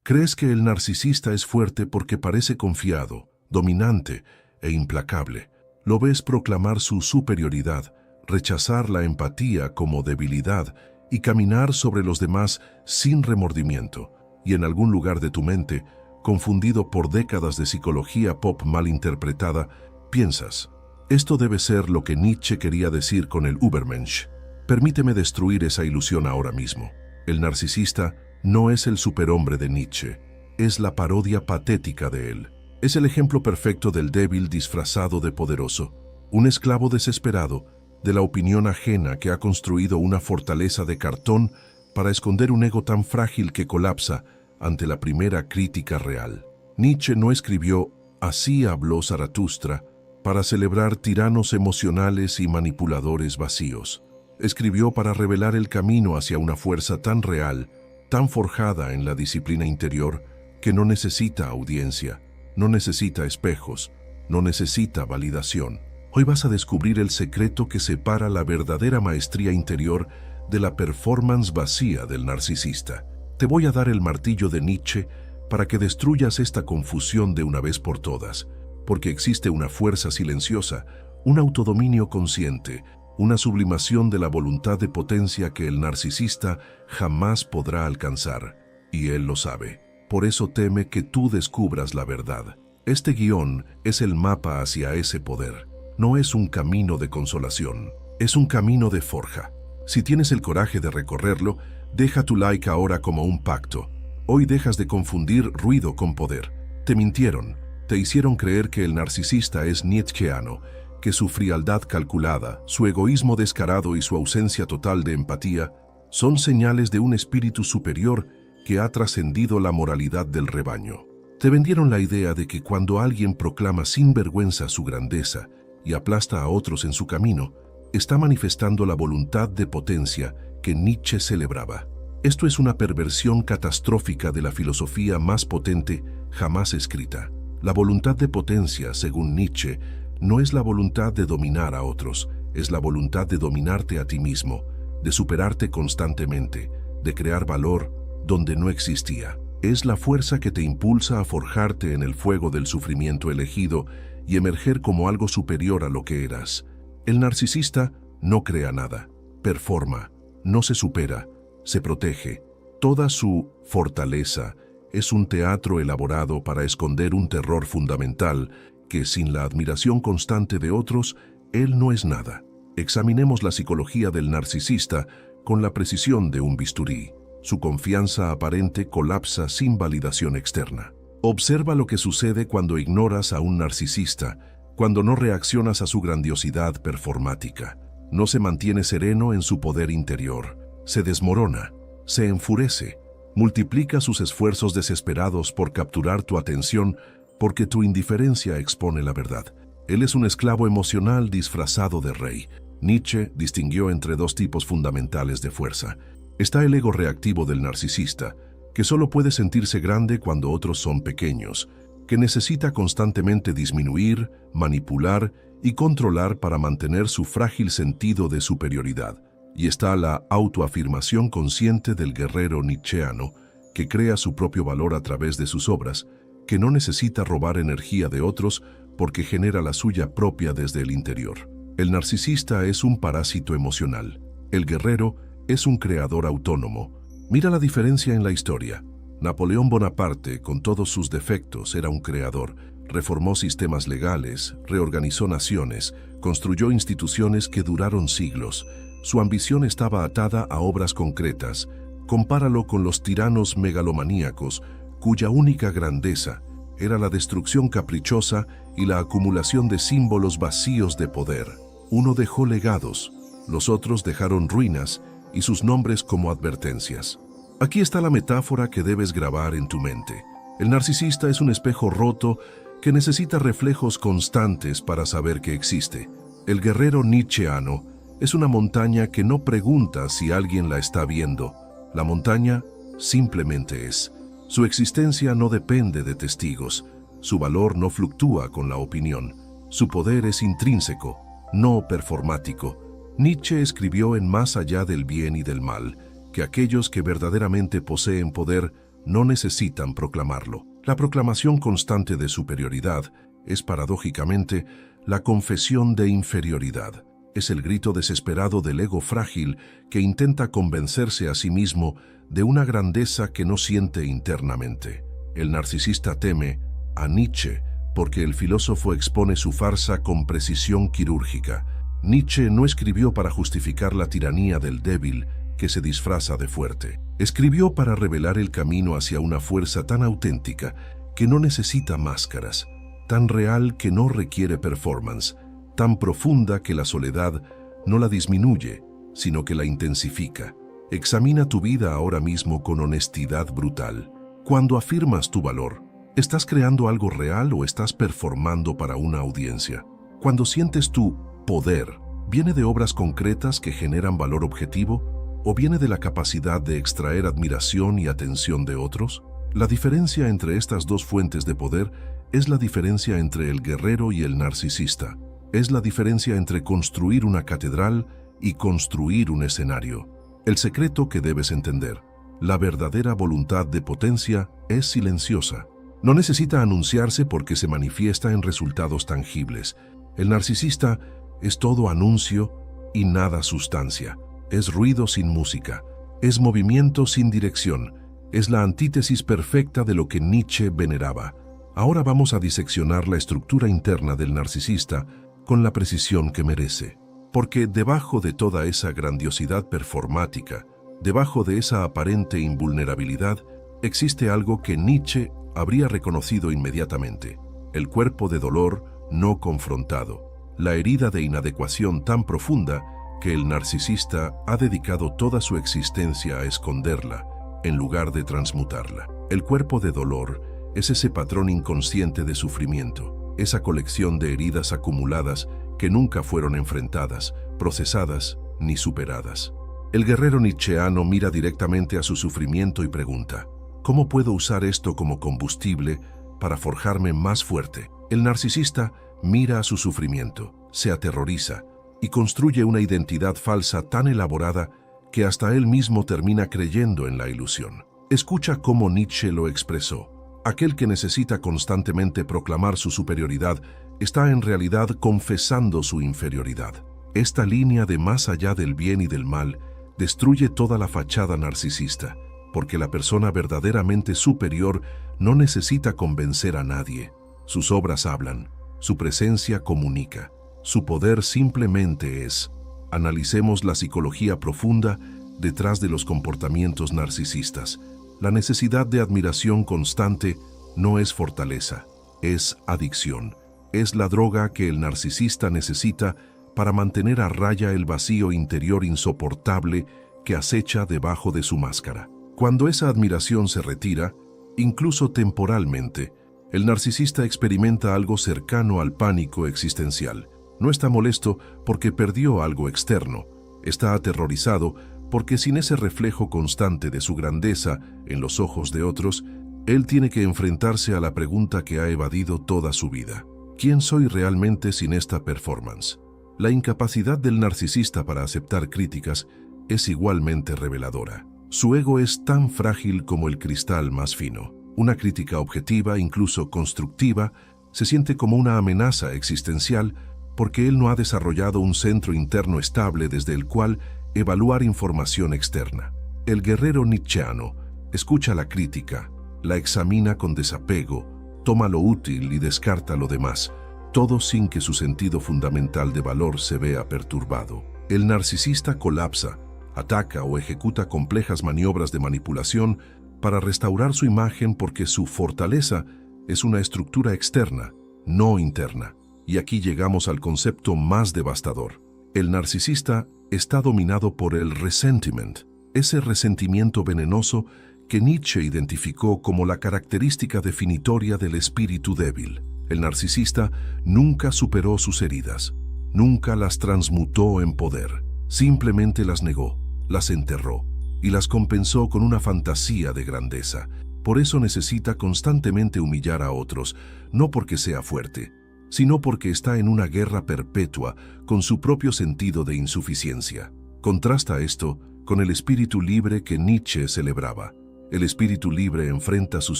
Crees que el narcisista es fuerte porque parece confiado, dominante e implacable. Lo ves proclamar su superioridad, rechazar la empatía como debilidad y caminar sobre los demás sin remordimiento. Y en algún lugar de tu mente, confundido por décadas de psicología pop mal interpretada, piensas, esto debe ser lo que Nietzsche quería decir con el Übermensch. Permíteme destruir esa ilusión ahora mismo. El narcisista no es el superhombre de Nietzsche, es la parodia patética de él. Es el ejemplo perfecto del débil disfrazado de poderoso, un esclavo desesperado de la opinión ajena que ha construido una fortaleza de cartón para esconder un ego tan frágil que colapsa ante la primera crítica real. Nietzsche no escribió "Así habló Zaratustra" para celebrar tiranos emocionales y manipuladores vacíos. Escribió para revelar el camino hacia una fuerza tan real, tan forjada en la disciplina interior, que no necesita audiencia, no necesita espejos, no necesita validación. Hoy vas a descubrir el secreto que separa la verdadera maestría interior de la performance vacía del narcisista. Te voy a dar el martillo de Nietzsche para que destruyas esta confusión de una vez por todas, porque existe una fuerza silenciosa, un autodominio consciente, una sublimación de la voluntad de potencia que el narcisista jamás podrá alcanzar, y él lo sabe. Por eso teme que tú descubras la verdad. Este guión es el mapa hacia ese poder. No es un camino de consolación, es un camino de forja. Si tienes el coraje de recorrerlo, deja tu like ahora como un pacto. Hoy dejas de confundir ruido con poder. Te mintieron, te hicieron creer que el narcisista es nietzscheano, que su frialdad calculada, su egoísmo descarado y su ausencia total de empatía son señales de un espíritu superior que ha trascendido la moralidad del rebaño. Te vendieron la idea de que cuando alguien proclama sin vergüenza su grandeza y aplasta a otros en su camino, está manifestando la voluntad de potencia que Nietzsche celebraba. Esto es una perversión catastrófica de la filosofía más potente jamás escrita. La voluntad de potencia, según Nietzsche, no es la voluntad de dominar a otros, es la voluntad de dominarte a ti mismo, de superarte constantemente, de crear valor donde no existía. Es la fuerza que te impulsa a forjarte en el fuego del sufrimiento elegido y emerger como algo superior a lo que eras. El narcisista no crea nada, performa, no se supera, se protege. Toda su fortaleza es un teatro elaborado para esconder un terror fundamental que sin la admiración constante de otros, él no es nada. Examinemos la psicología del narcisista con la precisión de un bisturí. Su confianza aparente colapsa sin validación externa. Observa lo que sucede cuando ignoras a un narcisista, cuando no reaccionas a su grandiosidad performática. No se mantiene sereno en su poder interior. Se desmorona, se enfurece, multiplica sus esfuerzos desesperados por capturar tu atención porque tu indiferencia expone la verdad. Él es un esclavo emocional disfrazado de rey. Nietzsche distinguió entre dos tipos fundamentales de fuerza. Está el ego reactivo del narcisista, que solo puede sentirse grande cuando otros son pequeños, que necesita constantemente disminuir, manipular y controlar para mantener su frágil sentido de superioridad. Y está la autoafirmación consciente del guerrero nietzscheano, que crea su propio valor a través de sus obras, que no necesita robar energía de otros porque genera la suya propia desde el interior. El narcisista es un parásito emocional. El guerrero es un creador autónomo. Mira la diferencia en la historia. Napoleón Bonaparte, con todos sus defectos, era un creador. Reformó sistemas legales, reorganizó naciones, construyó instituciones que duraron siglos. Su ambición estaba atada a obras concretas. Compáralo con los tiranos megalomaníacos, cuya única grandeza era la destrucción caprichosa y la acumulación de símbolos vacíos de poder. Uno dejó legados, los otros dejaron ruinas y sus nombres como advertencias. Aquí está la metáfora que debes grabar en tu mente. El narcisista es un espejo roto que necesita reflejos constantes para saber que existe. El guerrero nietzscheano es una montaña que no pregunta si alguien la está viendo. La montaña simplemente es. Su existencia no depende de testigos. Su valor no fluctúa con la opinión. Su poder es intrínseco, no performático. Nietzsche escribió en Más allá del bien y del mal que aquellos que verdaderamente poseen poder no necesitan proclamarlo. La proclamación constante de superioridad es, paradójicamente, la confesión de inferioridad. Es el grito desesperado del ego frágil que intenta convencerse a sí mismo de una grandeza que no siente internamente. El narcisista teme a Nietzsche porque el filósofo expone su farsa con precisión quirúrgica. Nietzsche no escribió para justificar la tiranía del débil que se disfraza de fuerte. Escribió para revelar el camino hacia una fuerza tan auténtica que no necesita máscaras, tan real que no requiere performance, tan profunda que la soledad no la disminuye, sino que la intensifica. Examina tu vida ahora mismo con honestidad brutal. Cuando afirmas tu valor, ¿estás creando algo real o estás performando para una audiencia? Cuando sientes tu poder, ¿viene de obras concretas que generan valor objetivo o viene de la capacidad de extraer admiración y atención de otros? La diferencia entre estas dos fuentes de poder es la diferencia entre el guerrero y el narcisista. Es la diferencia entre construir una catedral y construir un escenario. El secreto que debes entender: la verdadera voluntad de potencia es silenciosa. No necesita anunciarse porque se manifiesta en resultados tangibles. El narcisista es todo anuncio y nada sustancia. Es ruido sin música. Es movimiento sin dirección. Es la antítesis perfecta de lo que Nietzsche veneraba. Ahora vamos a diseccionar la estructura interna del narcisista con la precisión que merece. Porque debajo de toda esa grandiosidad performática, debajo de esa aparente invulnerabilidad, existe algo que Nietzsche habría reconocido inmediatamente: el cuerpo de dolor no confrontado, la herida de inadecuación tan profunda que el narcisista ha dedicado toda su existencia a esconderla, en lugar de transmutarla. El cuerpo de dolor es ese patrón inconsciente de sufrimiento, esa colección de heridas acumuladas que nunca fueron enfrentadas, procesadas ni superadas. El guerrero nietzscheano mira directamente a su sufrimiento y pregunta: ¿cómo puedo usar esto como combustible para forjarme más fuerte? El narcisista mira a su sufrimiento, se aterroriza y construye una identidad falsa tan elaborada que hasta él mismo termina creyendo en la ilusión. Escucha cómo Nietzsche lo expresó: aquel que necesita constantemente proclamar su superioridad está en realidad confesando su inferioridad. Esta línea de más allá del bien y del mal destruye toda la fachada narcisista, porque la persona verdaderamente superior no necesita convencer a nadie. Sus obras hablan, su presencia comunica, su poder simplemente es. Analicemos la psicología profunda detrás de los comportamientos narcisistas. La necesidad de admiración constante no es fortaleza, es adicción. Es la droga que el narcisista necesita para mantener a raya el vacío interior insoportable que acecha debajo de su máscara. Cuando esa admiración se retira, incluso temporalmente, el narcisista experimenta algo cercano al pánico existencial. No está molesto porque perdió algo externo. Está aterrorizado porque sin ese reflejo constante de su grandeza en los ojos de otros, él tiene que enfrentarse a la pregunta que ha evadido toda su vida: ¿quién soy realmente sin esta performance? La incapacidad del narcisista para aceptar críticas es igualmente reveladora. Su ego es tan frágil como el cristal más fino. Una crítica objetiva, incluso constructiva, se siente como una amenaza existencial porque él no ha desarrollado un centro interno estable desde el cual evaluar información externa. El guerrero nietzscheano escucha la crítica, la examina con desapego, toma lo útil y descarta lo demás, todo sin que su sentido fundamental de valor se vea perturbado. El narcisista colapsa, ataca o ejecuta complejas maniobras de manipulación para restaurar su imagen porque su fortaleza es una estructura externa, no interna. Y aquí llegamos al concepto más devastador. El narcisista está dominado por el resentiment, ese resentimiento venenoso que Nietzsche identificó como la característica definitoria del espíritu débil. El narcisista nunca superó sus heridas, nunca las transmutó en poder, simplemente las negó, las enterró y las compensó con una fantasía de grandeza. Por eso necesita constantemente humillar a otros, no porque sea fuerte, sino porque está en una guerra perpetua con su propio sentido de insuficiencia. Contrasta esto con el espíritu libre que Nietzsche celebraba, El espíritu libre enfrenta sus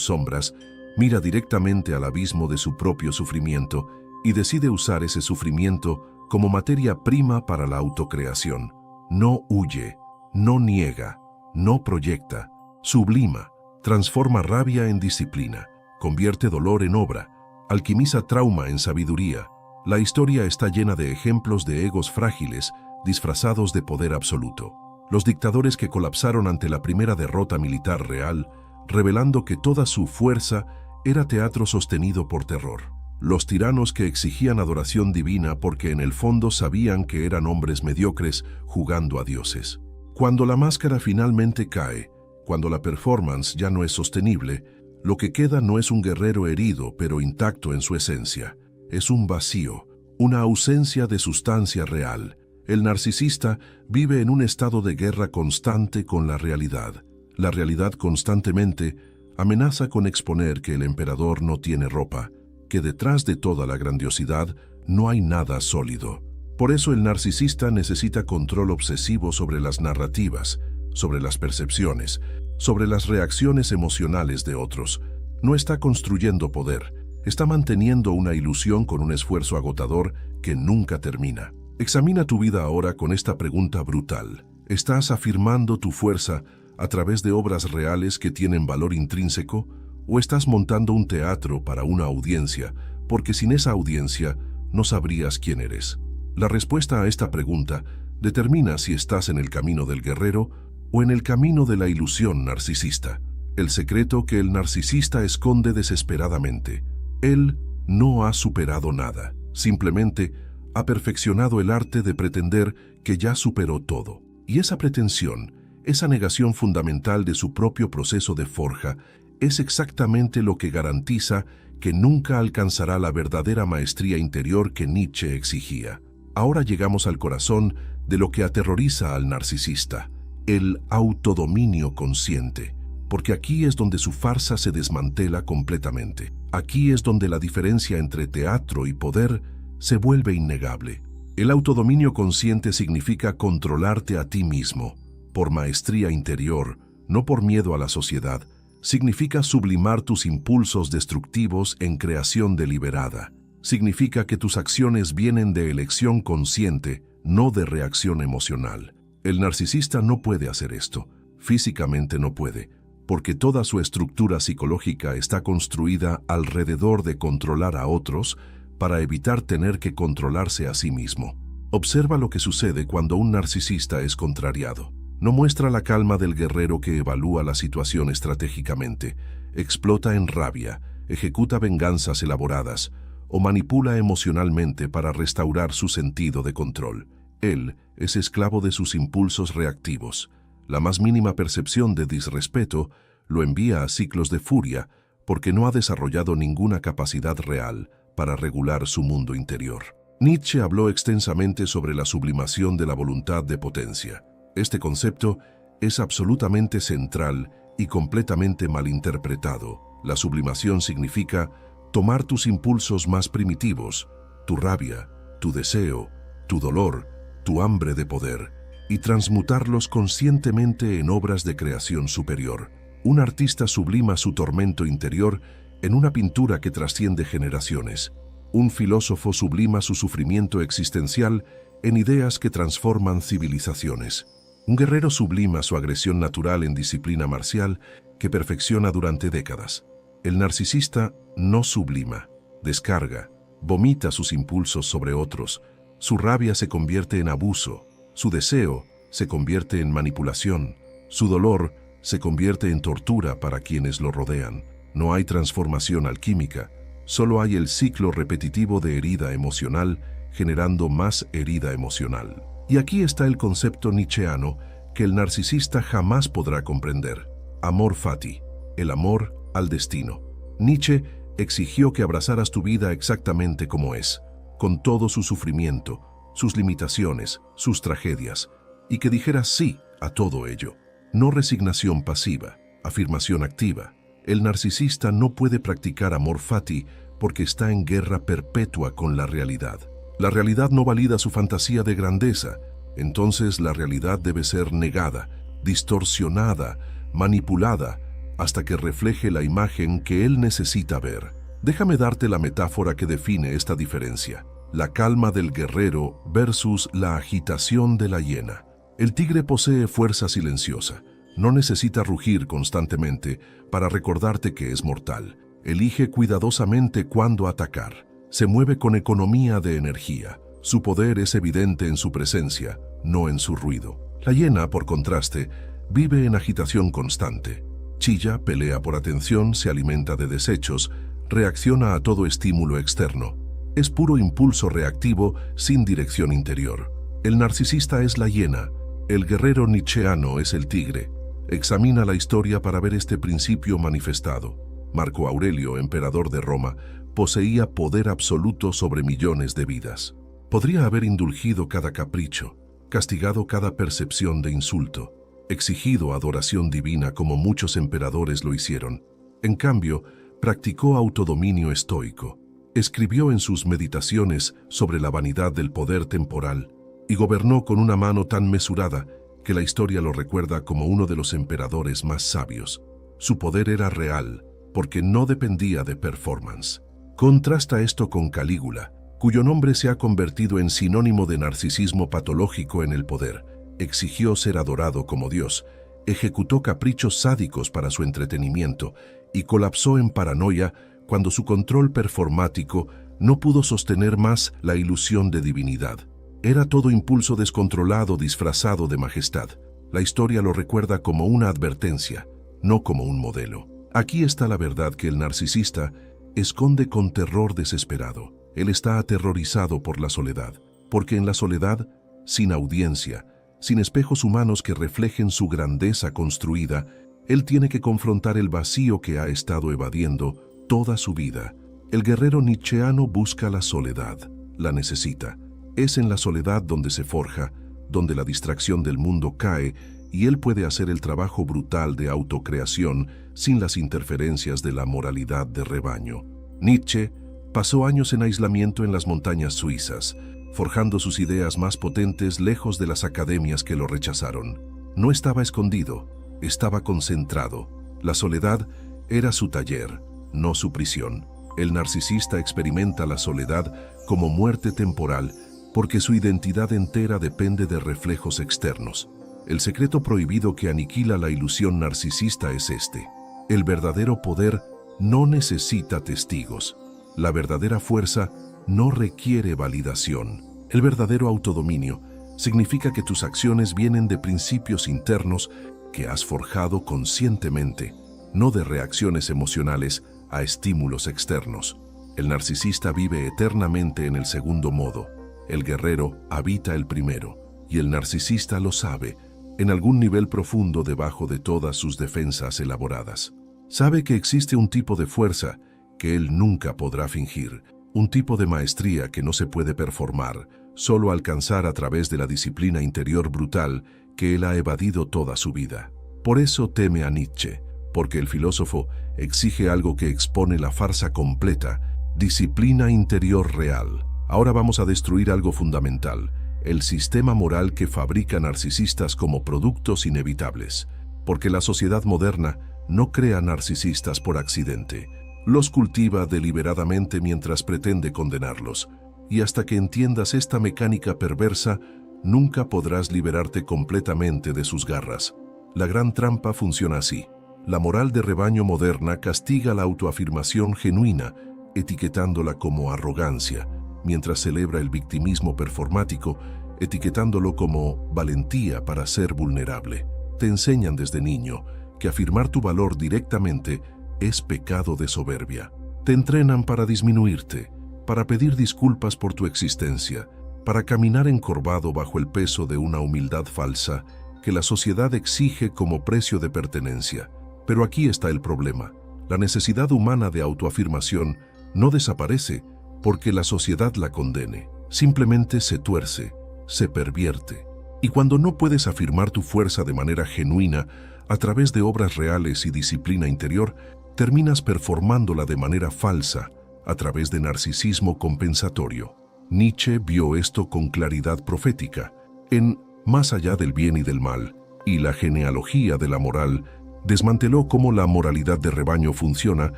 sombras, mira directamente al abismo de su propio sufrimiento y decide usar ese sufrimiento como materia prima para la autocreación. No huye, no niega, no proyecta, sublima, transforma rabia en disciplina, convierte dolor en obra, alquimiza trauma en sabiduría. La historia está llena de ejemplos de egos frágiles disfrazados de poder absoluto. Los dictadores que colapsaron ante la primera derrota militar real, revelando que toda su fuerza era teatro sostenido por terror. Los tiranos que exigían adoración divina porque en el fondo sabían que eran hombres mediocres jugando a dioses. Cuando la máscara finalmente cae, cuando la performance ya no es sostenible, lo que queda no es un guerrero herido pero intacto en su esencia. Es un vacío, una ausencia de sustancia real. El narcisista vive en un estado de guerra constante con la realidad. La realidad constantemente amenaza con exponer que el emperador no tiene ropa, que detrás de toda la grandiosidad no hay nada sólido. Por eso el narcisista necesita control obsesivo sobre las narrativas, sobre las percepciones, sobre las reacciones emocionales de otros. No está construyendo poder, está manteniendo una ilusión con un esfuerzo agotador que nunca termina. Examina tu vida ahora con esta pregunta brutal. ¿Estás afirmando tu fuerza a través de obras reales que tienen valor intrínseco? ¿O estás montando un teatro para una audiencia, porque sin esa audiencia no sabrías quién eres? La respuesta a esta pregunta determina si estás en el camino del guerrero o en el camino de la ilusión narcisista. El secreto que el narcisista esconde desesperadamente. Él no ha superado nada, simplemente ha perfeccionado el arte de pretender que ya superó todo. Y esa pretensión, esa negación fundamental de su propio proceso de forja, es exactamente lo que garantiza que nunca alcanzará la verdadera maestría interior que Nietzsche exigía. Ahora llegamos al corazón de lo que aterroriza al narcisista, el autodominio consciente, porque aquí es donde su farsa se desmantela completamente. Aquí es donde la diferencia entre teatro y poder se vuelve innegable. El autodominio consciente significa controlarte a ti mismo, por maestría interior, no por miedo a la sociedad. Significa sublimar tus impulsos destructivos en creación deliberada. Significa que tus acciones vienen de elección consciente, no de reacción emocional. El narcisista no puede hacer esto, físicamente no puede, porque toda su estructura psicológica está construida alrededor de controlar a otros para evitar tener que controlarse a sí mismo. Observa lo que sucede cuando un narcisista es contrariado. No muestra la calma del guerrero que evalúa la situación estratégicamente, explota en rabia, ejecuta venganzas elaboradas o manipula emocionalmente para restaurar su sentido de control. Él es esclavo de sus impulsos reactivos. La más mínima percepción de disrespeto lo envía a ciclos de furia porque no ha desarrollado ninguna capacidad real para regular su mundo interior. Nietzsche habló extensamente sobre la sublimación de la voluntad de potencia. Este concepto es absolutamente central y completamente malinterpretado. La sublimación significa tomar tus impulsos más primitivos, tu rabia, tu deseo, tu dolor, tu hambre de poder, y transmutarlos conscientemente en obras de creación superior. Un artista sublima su tormento interior en una pintura que trasciende generaciones. Un filósofo sublima su sufrimiento existencial en ideas que transforman civilizaciones. Un guerrero sublima su agresión natural en disciplina marcial que perfecciona durante décadas. El narcisista no sublima, descarga, vomita sus impulsos sobre otros. Su rabia se convierte en abuso, su deseo se convierte en manipulación, su dolor se convierte en tortura para quienes lo rodean. No hay transformación alquímica, solo hay el ciclo repetitivo de herida emocional generando más herida emocional. Y aquí está el concepto nietzscheano que el narcisista jamás podrá comprender. Amor fati, el amor al destino. Nietzsche exigió que abrazaras tu vida exactamente como es, con todo su sufrimiento, sus limitaciones, sus tragedias, y que dijeras sí a todo ello. No resignación pasiva, afirmación activa. El narcisista no puede practicar amor fati porque está en guerra perpetua con la realidad. La realidad no valida su fantasía de grandeza, entonces la realidad debe ser negada, distorsionada, manipulada, hasta que refleje la imagen que él necesita ver. Déjame darte la metáfora que define esta diferencia: la calma del guerrero versus la agitación de la hiena. El tigre posee fuerza silenciosa. No necesita rugir constantemente para recordarte que es mortal. Elige cuidadosamente cuándo atacar. Se mueve con economía de energía. Su poder es evidente en su presencia, no en su ruido. La hiena, por contraste, vive en agitación constante. Chilla, pelea por atención, se alimenta de desechos, reacciona a todo estímulo externo. Es puro impulso reactivo sin dirección interior. El narcisista es la hiena, el guerrero nietzscheano es el tigre. Examina la historia para ver este principio manifestado. Marco Aurelio, emperador de Roma, poseía poder absoluto sobre millones de vidas. Podría haber indulgido cada capricho, castigado cada percepción de insulto, exigido adoración divina como muchos emperadores lo hicieron. En cambio, practicó autodominio estoico, escribió en sus meditaciones sobre la vanidad del poder temporal y gobernó con una mano tan mesurada que la historia lo recuerda como uno de los emperadores más sabios. Su poder era real, porque no dependía de performance. Contrasta esto con Calígula, cuyo nombre se ha convertido en sinónimo de narcisismo patológico en el poder. Exigió ser adorado como Dios, ejecutó caprichos sádicos para su entretenimiento y colapsó en paranoia cuando su control performático no pudo sostener más la ilusión de divinidad. Era todo impulso descontrolado disfrazado de majestad. La historia lo recuerda como una advertencia, no como un modelo. Aquí está la verdad que el narcisista esconde con terror desesperado. Él está aterrorizado por la soledad, porque en la soledad, sin audiencia, sin espejos humanos que reflejen su grandeza construida, él tiene que confrontar el vacío que ha estado evadiendo toda su vida. El guerrero nietzscheano busca la soledad, la necesita. Es en la soledad donde se forja, donde la distracción del mundo cae y él puede hacer el trabajo brutal de autocreación sin las interferencias de la moralidad de rebaño. Nietzsche pasó años en aislamiento en las montañas suizas, forjando sus ideas más potentes lejos de las academias que lo rechazaron. No estaba escondido, estaba concentrado. La soledad era su taller, no su prisión. El narcisista experimenta la soledad como muerte temporal porque su identidad entera depende de reflejos externos. El secreto prohibido que aniquila la ilusión narcisista es este: el verdadero poder no necesita testigos. La verdadera fuerza no requiere validación. El verdadero autodominio significa que tus acciones vienen de principios internos que has forjado conscientemente, no de reacciones emocionales a estímulos externos. El narcisista vive eternamente en el segundo modo. El guerrero habita el primero, y el narcisista lo sabe, en algún nivel profundo debajo de todas sus defensas elaboradas. Sabe que existe un tipo de fuerza que él nunca podrá fingir, un tipo de maestría que no se puede performar, solo alcanzar a través de la disciplina interior brutal que él ha evadido toda su vida. Por eso teme a Nietzsche, porque el filósofo exige algo que expone la farsa completa: disciplina interior real. Ahora vamos a destruir algo fundamental, el sistema moral que fabrica narcisistas como productos inevitables, porque la sociedad moderna no crea narcisistas por accidente. Los cultiva deliberadamente mientras pretende condenarlos, y hasta que entiendas esta mecánica perversa, nunca podrás liberarte completamente de sus garras. La gran trampa funciona así. La moral de rebaño moderna castiga la autoafirmación genuina, etiquetándola como arrogancia, mientras celebra el victimismo performático, etiquetándolo como valentía para ser vulnerable. Te enseñan desde niño que afirmar tu valor directamente es pecado de soberbia. Te entrenan para disminuirte, para pedir disculpas por tu existencia, para caminar encorvado bajo el peso de una humildad falsa que la sociedad exige como precio de pertenencia. Pero aquí está el problema. La necesidad humana de autoafirmación no desaparece porque la sociedad la condene. Simplemente se tuerce, se pervierte. Y cuando no puedes afirmar tu fuerza de manera genuina, a través de obras reales y disciplina interior, terminas performándola de manera falsa, a través de narcisismo compensatorio. Nietzsche vio esto con claridad profética. En Más allá del bien y del mal, y la genealogía de la moral, Desmanteló cómo la moralidad de rebaño funciona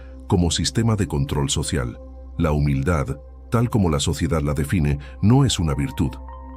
como sistema de control social. La humildad, tal como la sociedad la define, no es una virtud.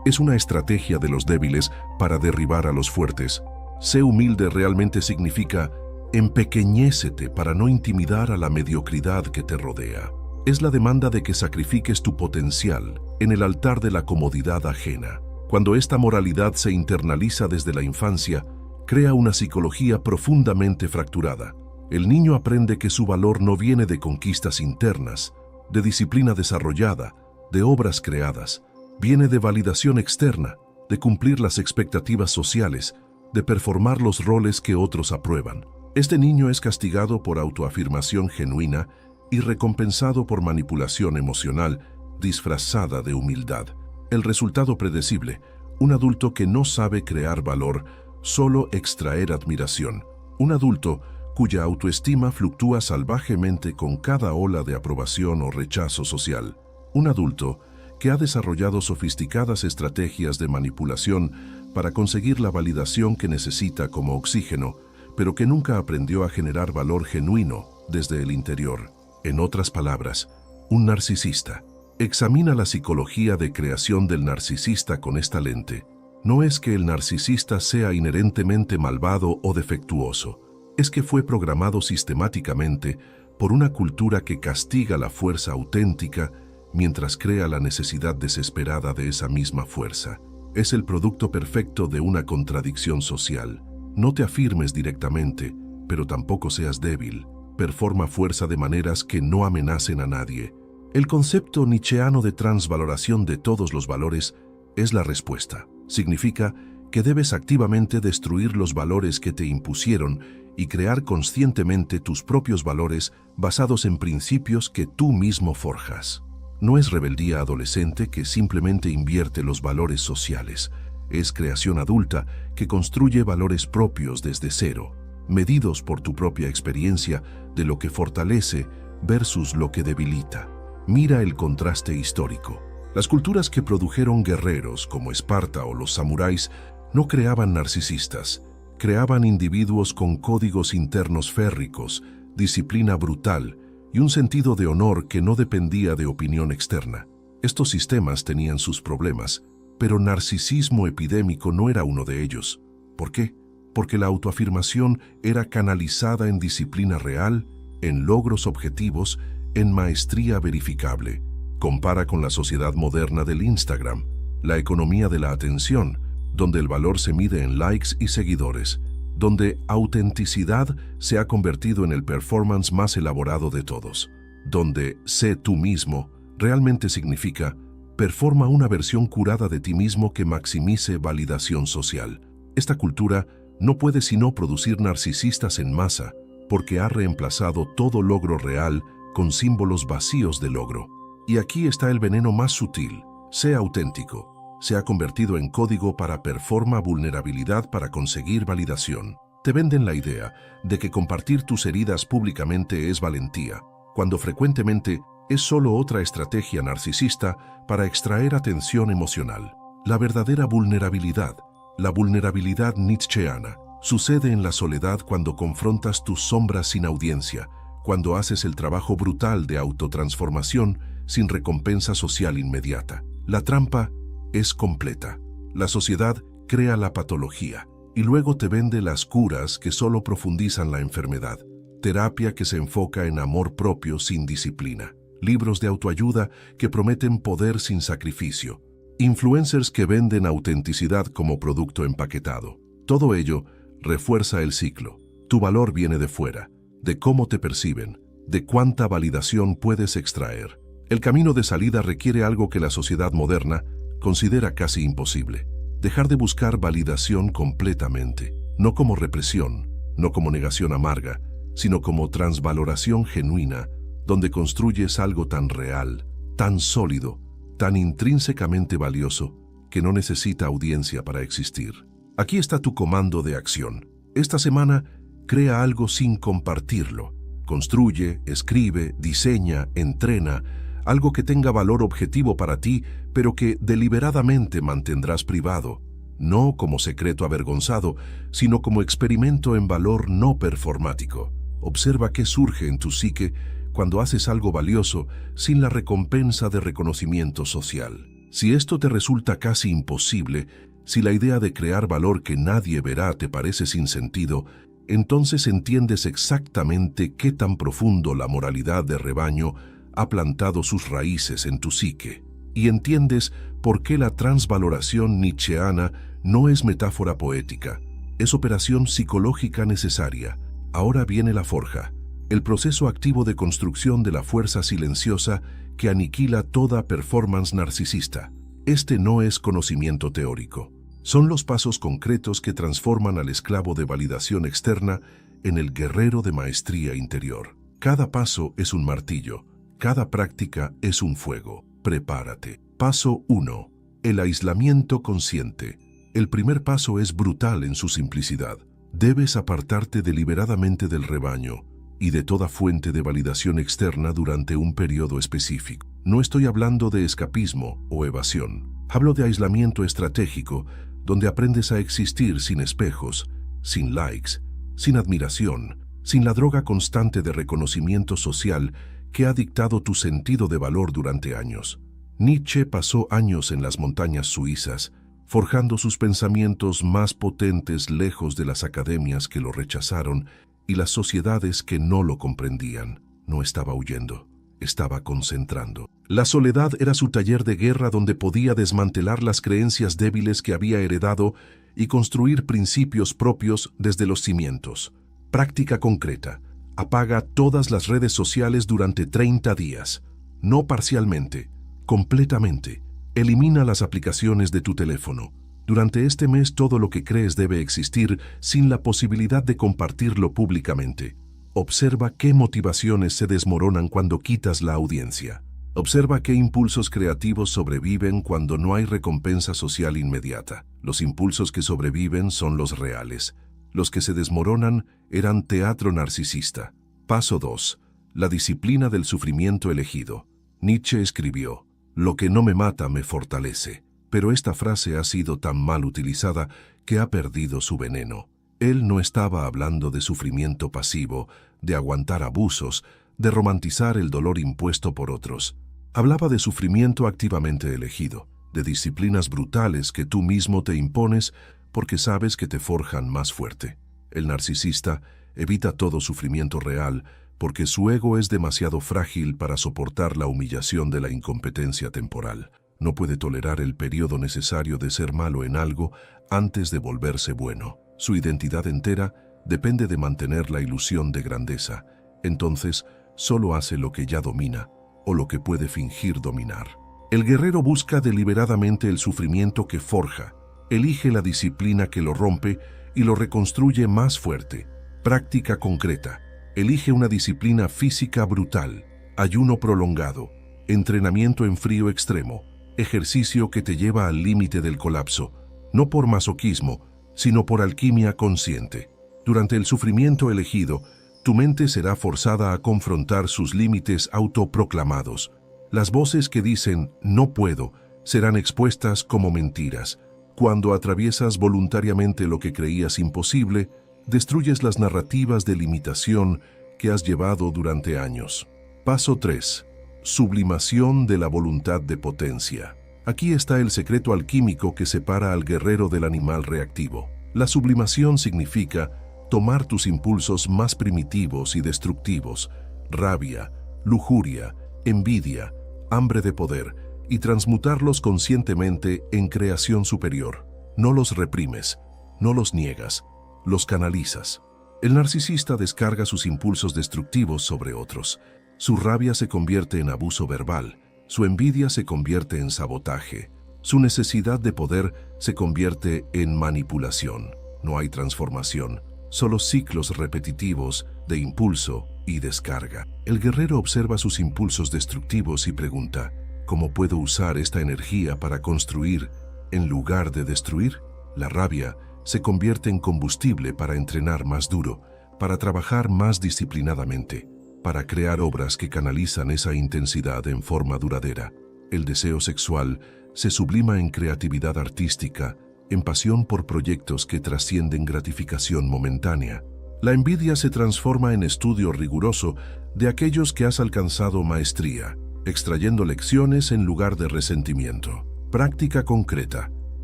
Es una estrategia de los débiles para derribar a los fuertes. Sé humilde realmente significa empequeñécete para no intimidar a la mediocridad que te rodea. Es la demanda de que sacrifiques tu potencial en el altar de la comodidad ajena. Cuando esta moralidad se internaliza desde la infancia, crea una psicología profundamente fracturada. El niño aprende que su valor no viene de conquistas internas, de disciplina desarrollada, de obras creadas. Viene de validación externa, de cumplir las expectativas sociales, de performar los roles que otros aprueban. Este niño es castigado por autoafirmación genuina y recompensado por manipulación emocional disfrazada de humildad. El resultado predecible: un adulto que no sabe crear valor, solo extraer admiración. Un adulto cuya autoestima fluctúa salvajemente con cada ola de aprobación o rechazo social. Un adulto que ha desarrollado sofisticadas estrategias de manipulación para conseguir la validación que necesita como oxígeno, pero que nunca aprendió a generar valor genuino desde el interior. En otras palabras, un narcisista. Examina la psicología de creación del narcisista con esta lente. No es que el narcisista sea inherentemente malvado o defectuoso, es que fue programado sistemáticamente por una cultura que castiga la fuerza auténtica mientras crea la necesidad desesperada de esa misma fuerza. Es el producto perfecto de una contradicción social. No te afirmes directamente, pero tampoco seas débil. Performa fuerza de maneras que no amenacen a nadie. El concepto nietzscheano de transvaloración de todos los valores es la respuesta. Significa que debes activamente destruir los valores que te impusieron y crear conscientemente tus propios valores basados en principios que tú mismo forjas. No es rebeldía adolescente que simplemente invierte los valores sociales. Es creación adulta que construye valores propios desde cero, medidos por tu propia experiencia de lo que fortalece versus lo que debilita. Mira el contraste histórico. Las culturas que produjeron guerreros como Esparta o los samuráis no creaban narcisistas, creaban individuos con códigos internos férricos, disciplina brutal y un sentido de honor que no dependía de opinión externa. Estos sistemas tenían sus problemas, pero narcisismo epidémico no era uno de ellos. ¿Por qué? Porque la autoafirmación era canalizada en disciplina real, en logros objetivos, en maestría verificable. Compara con la sociedad moderna del Instagram, la economía de la atención, donde el valor se mide en likes y seguidores, donde autenticidad se ha convertido en el performance más elaborado de todos, donde sé tú mismo realmente significa performa una versión curada de ti mismo que maximice validación social. Esta cultura no puede sino producir narcisistas en masa, porque ha reemplazado todo logro real con símbolos vacíos de logro. Y aquí está el veneno más sutil: sé auténtico. Se ha convertido en código para performa vulnerabilidad para conseguir validación. Te venden la idea de que compartir tus heridas públicamente es valentía, cuando frecuentemente es solo otra estrategia narcisista para extraer atención emocional. La verdadera vulnerabilidad, la vulnerabilidad nietzscheana, sucede en la soledad cuando confrontas tus sombras sin audiencia, cuando haces el trabajo brutal de autotransformación sin recompensa social inmediata. La trampa es completa. La sociedad crea la patología y luego te vende las curas que solo profundizan la enfermedad. Terapia que se enfoca en amor propio sin disciplina. Libros de autoayuda que prometen poder sin sacrificio. Influencers que venden autenticidad como producto empaquetado. Todo ello refuerza el ciclo. Tu valor viene de fuera, de cómo te perciben, de cuánta validación puedes extraer. El camino de salida requiere algo que la sociedad moderna considera casi imposible: dejar de buscar validación completamente, no como represión, no como negación amarga, sino como transvaloración genuina, donde construyes algo tan real, tan sólido, tan intrínsecamente valioso, que no necesita audiencia para existir. Aquí está tu comando de acción. Esta semana, crea algo sin compartirlo. Construye, escribe, diseña, entrena, algo que tenga valor objetivo para ti, pero que deliberadamente mantendrás privado. no como secreto avergonzado, sino como experimento en valor no performático. Observa qué surge en tu psique cuando haces algo valioso sin la recompensa de reconocimiento social. Si esto te resulta casi imposible, si la idea de crear valor que nadie verá te parece sin sentido, entonces entiendes exactamente qué tan profundo la moralidad de rebaño ha plantado sus raíces en tu psique. Y entiendes por qué la transvaloración nietzscheana no es metáfora poética, es operación psicológica necesaria. Ahora viene la forja, el proceso activo de construcción de la fuerza silenciosa que aniquila toda performance narcisista. Este no es conocimiento teórico. Son los pasos concretos que transforman al esclavo de validación externa en el guerrero de maestría interior. Cada paso es un martillo, cada práctica es un fuego. Prepárate. Paso 1. El aislamiento consciente. El primer paso es brutal en su simplicidad. Debes apartarte deliberadamente del rebaño y de toda fuente de validación externa durante un periodo específico. No estoy hablando de escapismo o evasión. Hablo de aislamiento estratégico, donde aprendes a existir sin espejos, sin likes, sin admiración, sin la droga constante de reconocimiento social que ha dictado tu sentido de valor durante años. Nietzsche pasó años en las montañas suizas, forjando sus pensamientos más potentes lejos de las academias que lo rechazaron y las sociedades que no lo comprendían. No estaba huyendo, estaba concentrando. La soledad era su taller de guerra donde podía desmantelar las creencias débiles que había heredado y construir principios propios desde los cimientos. Práctica concreta. Apaga todas las redes sociales durante 30 días. No parcialmente, completamente. Elimina las aplicaciones de tu teléfono. Durante este mes todo lo que crees debe existir sin la posibilidad de compartirlo públicamente. Observa qué motivaciones se desmoronan cuando quitas la audiencia. Observa qué impulsos creativos sobreviven cuando no hay recompensa social inmediata. Los impulsos que sobreviven son los reales. Los que se desmoronan eran teatro narcisista. Paso 2. La disciplina del sufrimiento elegido. Nietzsche escribió: «Lo que no me mata me fortalece». Pero esta frase ha sido tan mal utilizada que ha perdido su veneno. Él no estaba hablando de sufrimiento pasivo, de aguantar abusos, de romantizar el dolor impuesto por otros. Hablaba de sufrimiento activamente elegido, de disciplinas brutales que tú mismo te impones porque sabes que te forjan más fuerte. El narcisista evita todo sufrimiento real porque su ego es demasiado frágil para soportar la humillación de la incompetencia temporal. No puede tolerar el periodo necesario de ser malo en algo antes de volverse bueno. Su identidad entera depende de mantener la ilusión de grandeza. Entonces, solo hace lo que ya domina o lo que puede fingir dominar. El guerrero busca deliberadamente el sufrimiento que forja, elige la disciplina que lo rompe y lo reconstruye más fuerte. Práctica concreta. Elige una disciplina física brutal, ayuno prolongado, entrenamiento en frío extremo, ejercicio que te lleva al límite del colapso, no por masoquismo, sino por alquimia consciente. Durante el sufrimiento elegido, tu mente será forzada a confrontar sus límites autoproclamados. Las voces que dicen «no puedo» serán expuestas como mentiras. Cuando atraviesas voluntariamente lo que creías imposible, destruyes las narrativas de limitación que has llevado durante años. Paso 3. Sublimación de la voluntad de potencia. Aquí está el secreto alquímico que separa al guerrero del animal reactivo. La sublimación significa tomar tus impulsos más primitivos y destructivos, rabia, lujuria, envidia, hambre de poder, y transmutarlos conscientemente en creación superior. No los reprimes, no los niegas, los canalizas. El narcisista descarga sus impulsos destructivos sobre otros. Su rabia se convierte en abuso verbal, su envidia se convierte en sabotaje, su necesidad de poder se convierte en manipulación. No hay transformación, solo ciclos repetitivos de impulso y descarga. El guerrero observa sus impulsos destructivos y pregunta: ¿cómo puedo usar esta energía para construir en lugar de destruir? La rabia se convierte en combustible para entrenar más duro, para trabajar más disciplinadamente, para crear obras que canalizan esa intensidad en forma duradera. El deseo sexual se sublima en creatividad artística, en pasión por proyectos que trascienden gratificación momentánea. La envidia se transforma en estudio riguroso de aquellos que has alcanzado maestría, extrayendo lecciones en lugar de resentimiento. Práctica concreta.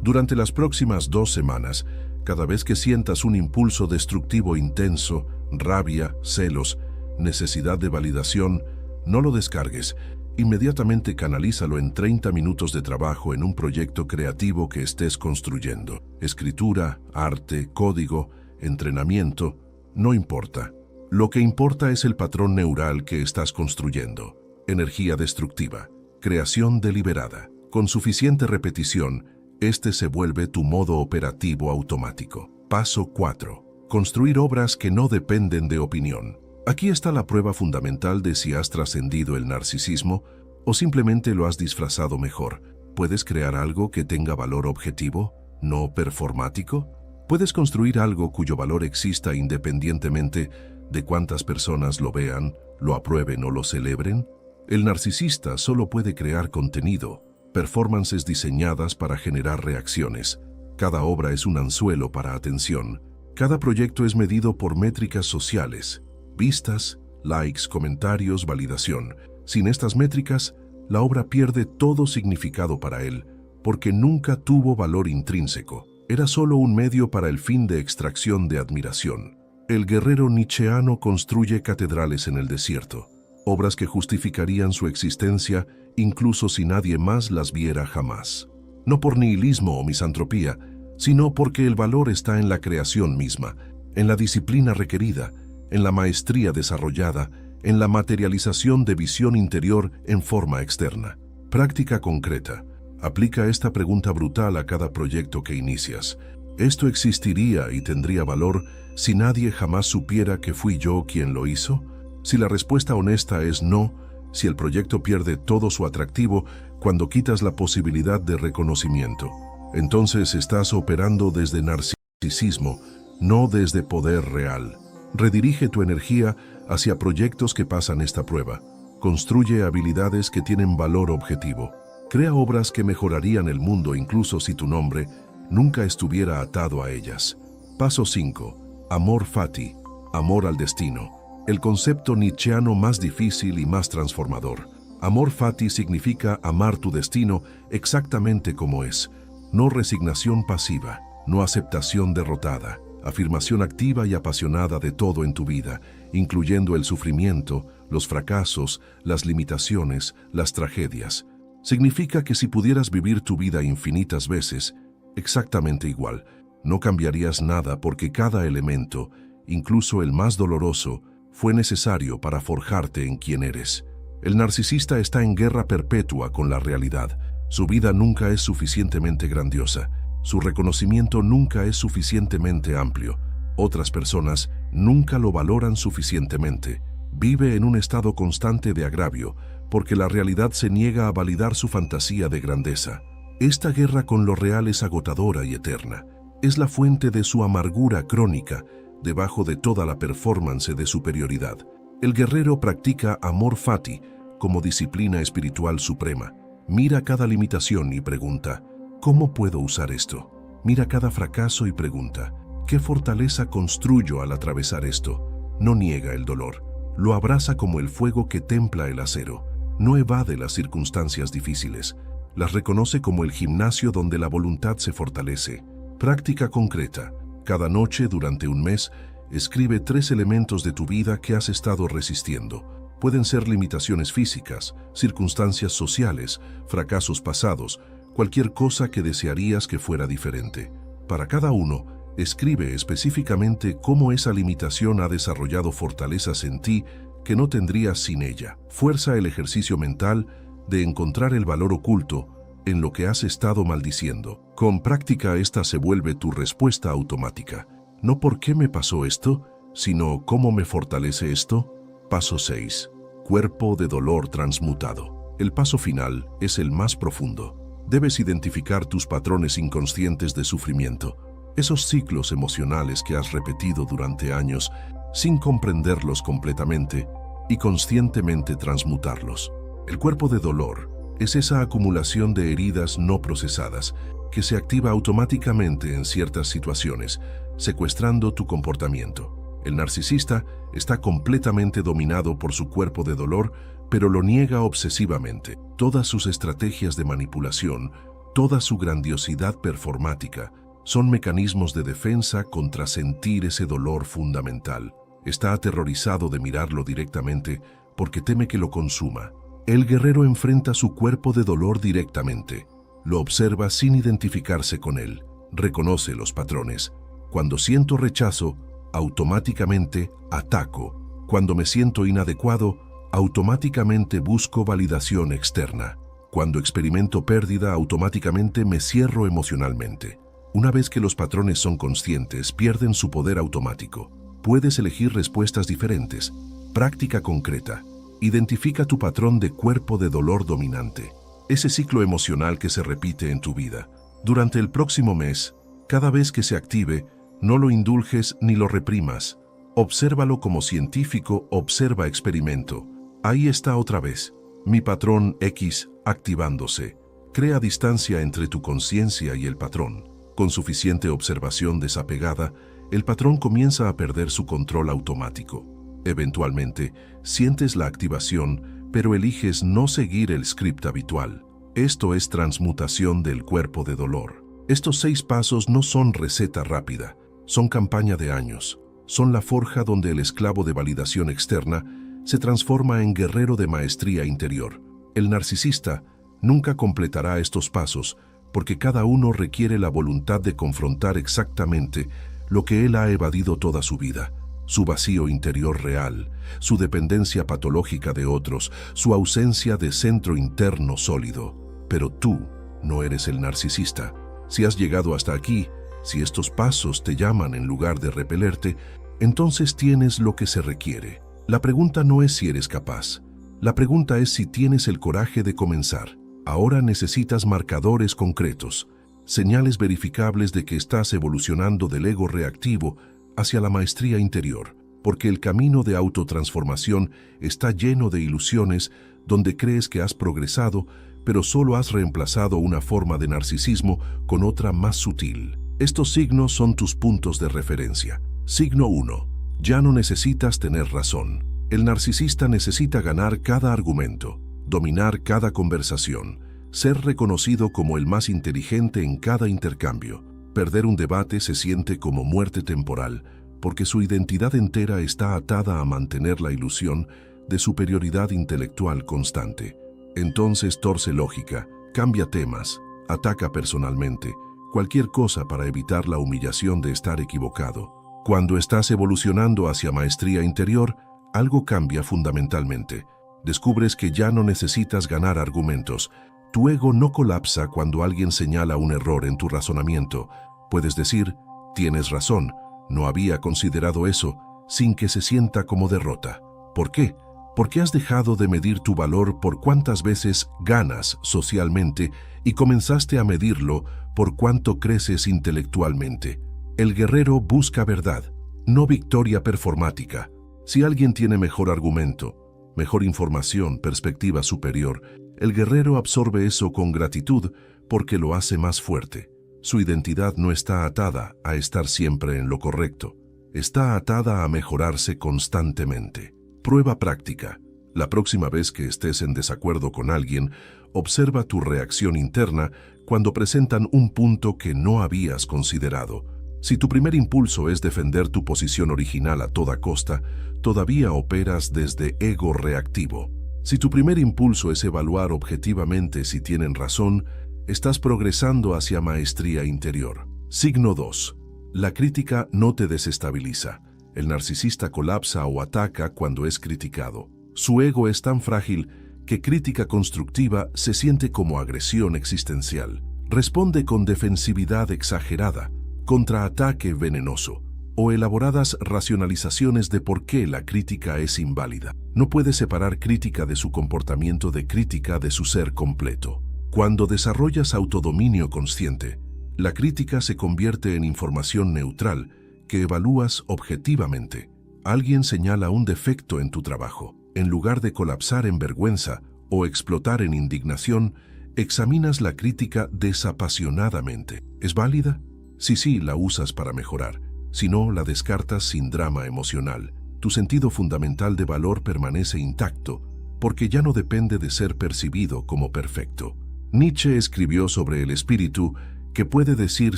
Durante las próximas 2 semanas, cada vez que sientas un impulso destructivo intenso, rabia, celos, necesidad de validación, no lo descargues. Inmediatamente canalízalo en 30 minutos de trabajo en un proyecto creativo que estés construyendo. Escritura, arte, código, entrenamiento, no importa. Lo que importa es el patrón neural que estás construyendo. Energía destructiva, creación deliberada. Con suficiente repetición, este se vuelve tu modo operativo automático. Paso 4. Construir obras que no dependen de opinión. Aquí está la prueba fundamental de si has trascendido el narcisismo o simplemente lo has disfrazado mejor. ¿Puedes crear algo que tenga valor objetivo, no performático? ¿Puedes construir algo cuyo valor exista independientemente de cuántas personas lo vean, lo aprueben o lo celebren? El narcisista solo puede crear contenido, performances diseñadas para generar reacciones. Cada obra es un anzuelo para atención. Cada proyecto es medido por métricas sociales. Vistas, likes, comentarios, validación. Sin estas métricas, la obra pierde todo significado para él, porque nunca tuvo valor intrínseco. Era solo un medio para el fin de extracción de admiración. El guerrero nietzscheano construye catedrales en el desierto, obras que justificarían su existencia incluso si nadie más las viera jamás. No por nihilismo o misantropía, sino porque el valor está en la creación misma, en la disciplina requerida, en la maestría desarrollada, en la materialización de visión interior en forma externa. Práctica concreta. Aplica esta pregunta brutal a cada proyecto que inicias. ¿Esto existiría y tendría valor si nadie jamás supiera que fui yo quien lo hizo? Si la respuesta honesta es no, si el proyecto pierde todo su atractivo cuando quitas la posibilidad de reconocimiento, entonces estás operando desde narcisismo, no desde poder real. Redirige tu energía hacia proyectos que pasan esta prueba. Construye habilidades que tienen valor objetivo. Crea obras que mejorarían el mundo incluso si tu nombre nunca estuviera atado a ellas. Paso 5. Amor fati. Amor al destino. El concepto nietzscheano más difícil y más transformador. Amor fati significa amar tu destino exactamente como es. No resignación pasiva, no aceptación derrotada. Afirmación activa y apasionada de todo en tu vida, incluyendo el sufrimiento, los fracasos, las limitaciones, las tragedias. Significa que si pudieras vivir tu vida infinitas veces, exactamente igual, no cambiarías nada porque cada elemento, incluso el más doloroso, fue necesario para forjarte en quien eres. El narcisista está en guerra perpetua con la realidad. Su vida nunca es suficientemente grandiosa. Su reconocimiento nunca es suficientemente amplio. Otras personas nunca lo valoran suficientemente. Vive en un estado constante de agravio, porque la realidad se niega a validar su fantasía de grandeza. Esta guerra con lo real es agotadora y eterna. Es la fuente de su amargura crónica, debajo de toda la performance de superioridad. El guerrero practica amor fati como disciplina espiritual suprema. Mira cada limitación y pregunta, ¿cómo puedo usar esto? Mira cada fracaso y pregunta, ¿qué fortaleza construyo al atravesar esto? No niega el dolor, lo abraza como el fuego que templa el acero. No evade las circunstancias difíciles, las reconoce como el gimnasio donde la voluntad se fortalece. Práctica concreta. Cada noche durante un mes, escribe 3 elementos de tu vida que has estado resistiendo. Pueden ser limitaciones físicas, circunstancias sociales, fracasos pasados, cualquier cosa que desearías que fuera diferente. Para cada uno, escribe específicamente cómo esa limitación ha desarrollado fortalezas en ti que no tendrías sin ella. Fuerza el ejercicio mental de encontrar el valor oculto en lo que has estado maldiciendo. Con práctica esta se vuelve tu respuesta automática. No por qué me pasó esto, sino cómo me fortalece esto. Paso 6. Cuerpo de dolor transmutado. El paso final es el más profundo. Debes identificar tus patrones inconscientes de sufrimiento, esos ciclos emocionales que has repetido durante años sin comprenderlos completamente y conscientemente transmutarlos. El cuerpo de dolor es esa acumulación de heridas no procesadas que se activa automáticamente en ciertas situaciones, secuestrando tu comportamiento. El narcisista está completamente dominado por su cuerpo de dolor, pero lo niega obsesivamente. Todas sus estrategias de manipulación, toda su grandiosidad performática, son mecanismos de defensa contra sentir ese dolor fundamental. Está aterrorizado de mirarlo directamente porque teme que lo consuma. El guerrero enfrenta su cuerpo de dolor directamente. Lo observa sin identificarse con él. Reconoce los patrones. Cuando siento rechazo, automáticamente ataco. Cuando me siento inadecuado, automáticamente busco validación externa. Cuando experimento pérdida, automáticamente me cierro emocionalmente. Una vez que los patrones son conscientes, pierden su poder automático. Puedes elegir respuestas diferentes. Práctica concreta. Identifica tu patrón de cuerpo de dolor dominante. Ese ciclo emocional que se repite en tu vida. Durante el próximo mes, cada vez que se active, no lo indulges ni lo reprimas. Obsérvalo como científico observa experimento. Ahí está otra vez. Mi patrón X activándose. Crea distancia entre tu conciencia y el patrón. Con suficiente observación desapegada, el patrón comienza a perder su control automático. Eventualmente, sientes la activación, pero eliges no seguir el script habitual. Esto es transmutación del cuerpo de dolor. Estos 6 pasos no son receta rápida, son campaña de años. Son la forja donde el esclavo de validación externa se transforma en guerrero de maestría interior. El narcisista nunca completará estos pasos porque cada uno requiere la voluntad de confrontar exactamente lo que él ha evadido toda su vida. Su vacío interior real, su dependencia patológica de otros, su ausencia de centro interno sólido. Pero tú no eres el narcisista. Si has llegado hasta aquí, si estos pasos te llaman en lugar de repelerte, entonces tienes lo que se requiere. La pregunta no es si eres capaz. La pregunta es si tienes el coraje de comenzar. Ahora necesitas marcadores concretos, señales verificables de que estás evolucionando del ego reactivo hacia la maestría interior, porque el camino de autotransformación está lleno de ilusiones donde crees que has progresado, pero solo has reemplazado una forma de narcisismo con otra más sutil. Estos signos son tus puntos de referencia. Signo 1. Ya no necesitas tener razón. El narcisista necesita ganar cada argumento, dominar cada conversación, ser reconocido como el más inteligente en cada intercambio. Perder un debate se siente como muerte temporal, porque su identidad entera está atada a mantener la ilusión de superioridad intelectual constante. Entonces torce lógica, cambia temas, ataca personalmente, cualquier cosa para evitar la humillación de estar equivocado. Cuando estás evolucionando hacia maestría interior, algo cambia fundamentalmente. Descubres que ya no necesitas ganar argumentos. Tu ego no colapsa cuando alguien señala un error en tu razonamiento. Puedes decir, tienes razón, no había considerado eso, sin que se sienta como derrota. ¿Por qué? Porque has dejado de medir tu valor por cuántas veces ganas socialmente y comenzaste a medirlo por cuánto creces intelectualmente. El guerrero busca verdad, no victoria performática. Si alguien tiene mejor argumento, mejor información, perspectiva superior, el guerrero absorbe eso con gratitud porque lo hace más fuerte. Su identidad no está atada a estar siempre en lo correcto, está atada a mejorarse constantemente. Prueba práctica. La próxima vez que estés en desacuerdo con alguien, observa tu reacción interna cuando presentan un punto que no habías considerado. Si tu primer impulso es defender tu posición original a toda costa, todavía operas desde ego reactivo. Si tu primer impulso es evaluar objetivamente si tienen razón, estás progresando hacia maestría interior. Signo 2. La crítica no te desestabiliza. El narcisista colapsa o ataca cuando es criticado. Su ego es tan frágil que crítica constructiva se siente como agresión existencial. Responde con defensividad exagerada, contraataque venenoso o elaboradas racionalizaciones de por qué la crítica es inválida. No puede separar crítica de su comportamiento de crítica de su ser completo. Cuando desarrollas autodominio consciente, la crítica se convierte en información neutral que evalúas objetivamente. Alguien señala un defecto en tu trabajo. En lugar de colapsar en vergüenza o explotar en indignación, Examinas la crítica desapasionadamente. ¿Es válida? Sí, la usas para mejorar. Si no, la descartas sin drama emocional. Tu sentido fundamental de valor permanece intacto, porque ya no depende de ser percibido como perfecto. Nietzsche escribió sobre el espíritu que puede decir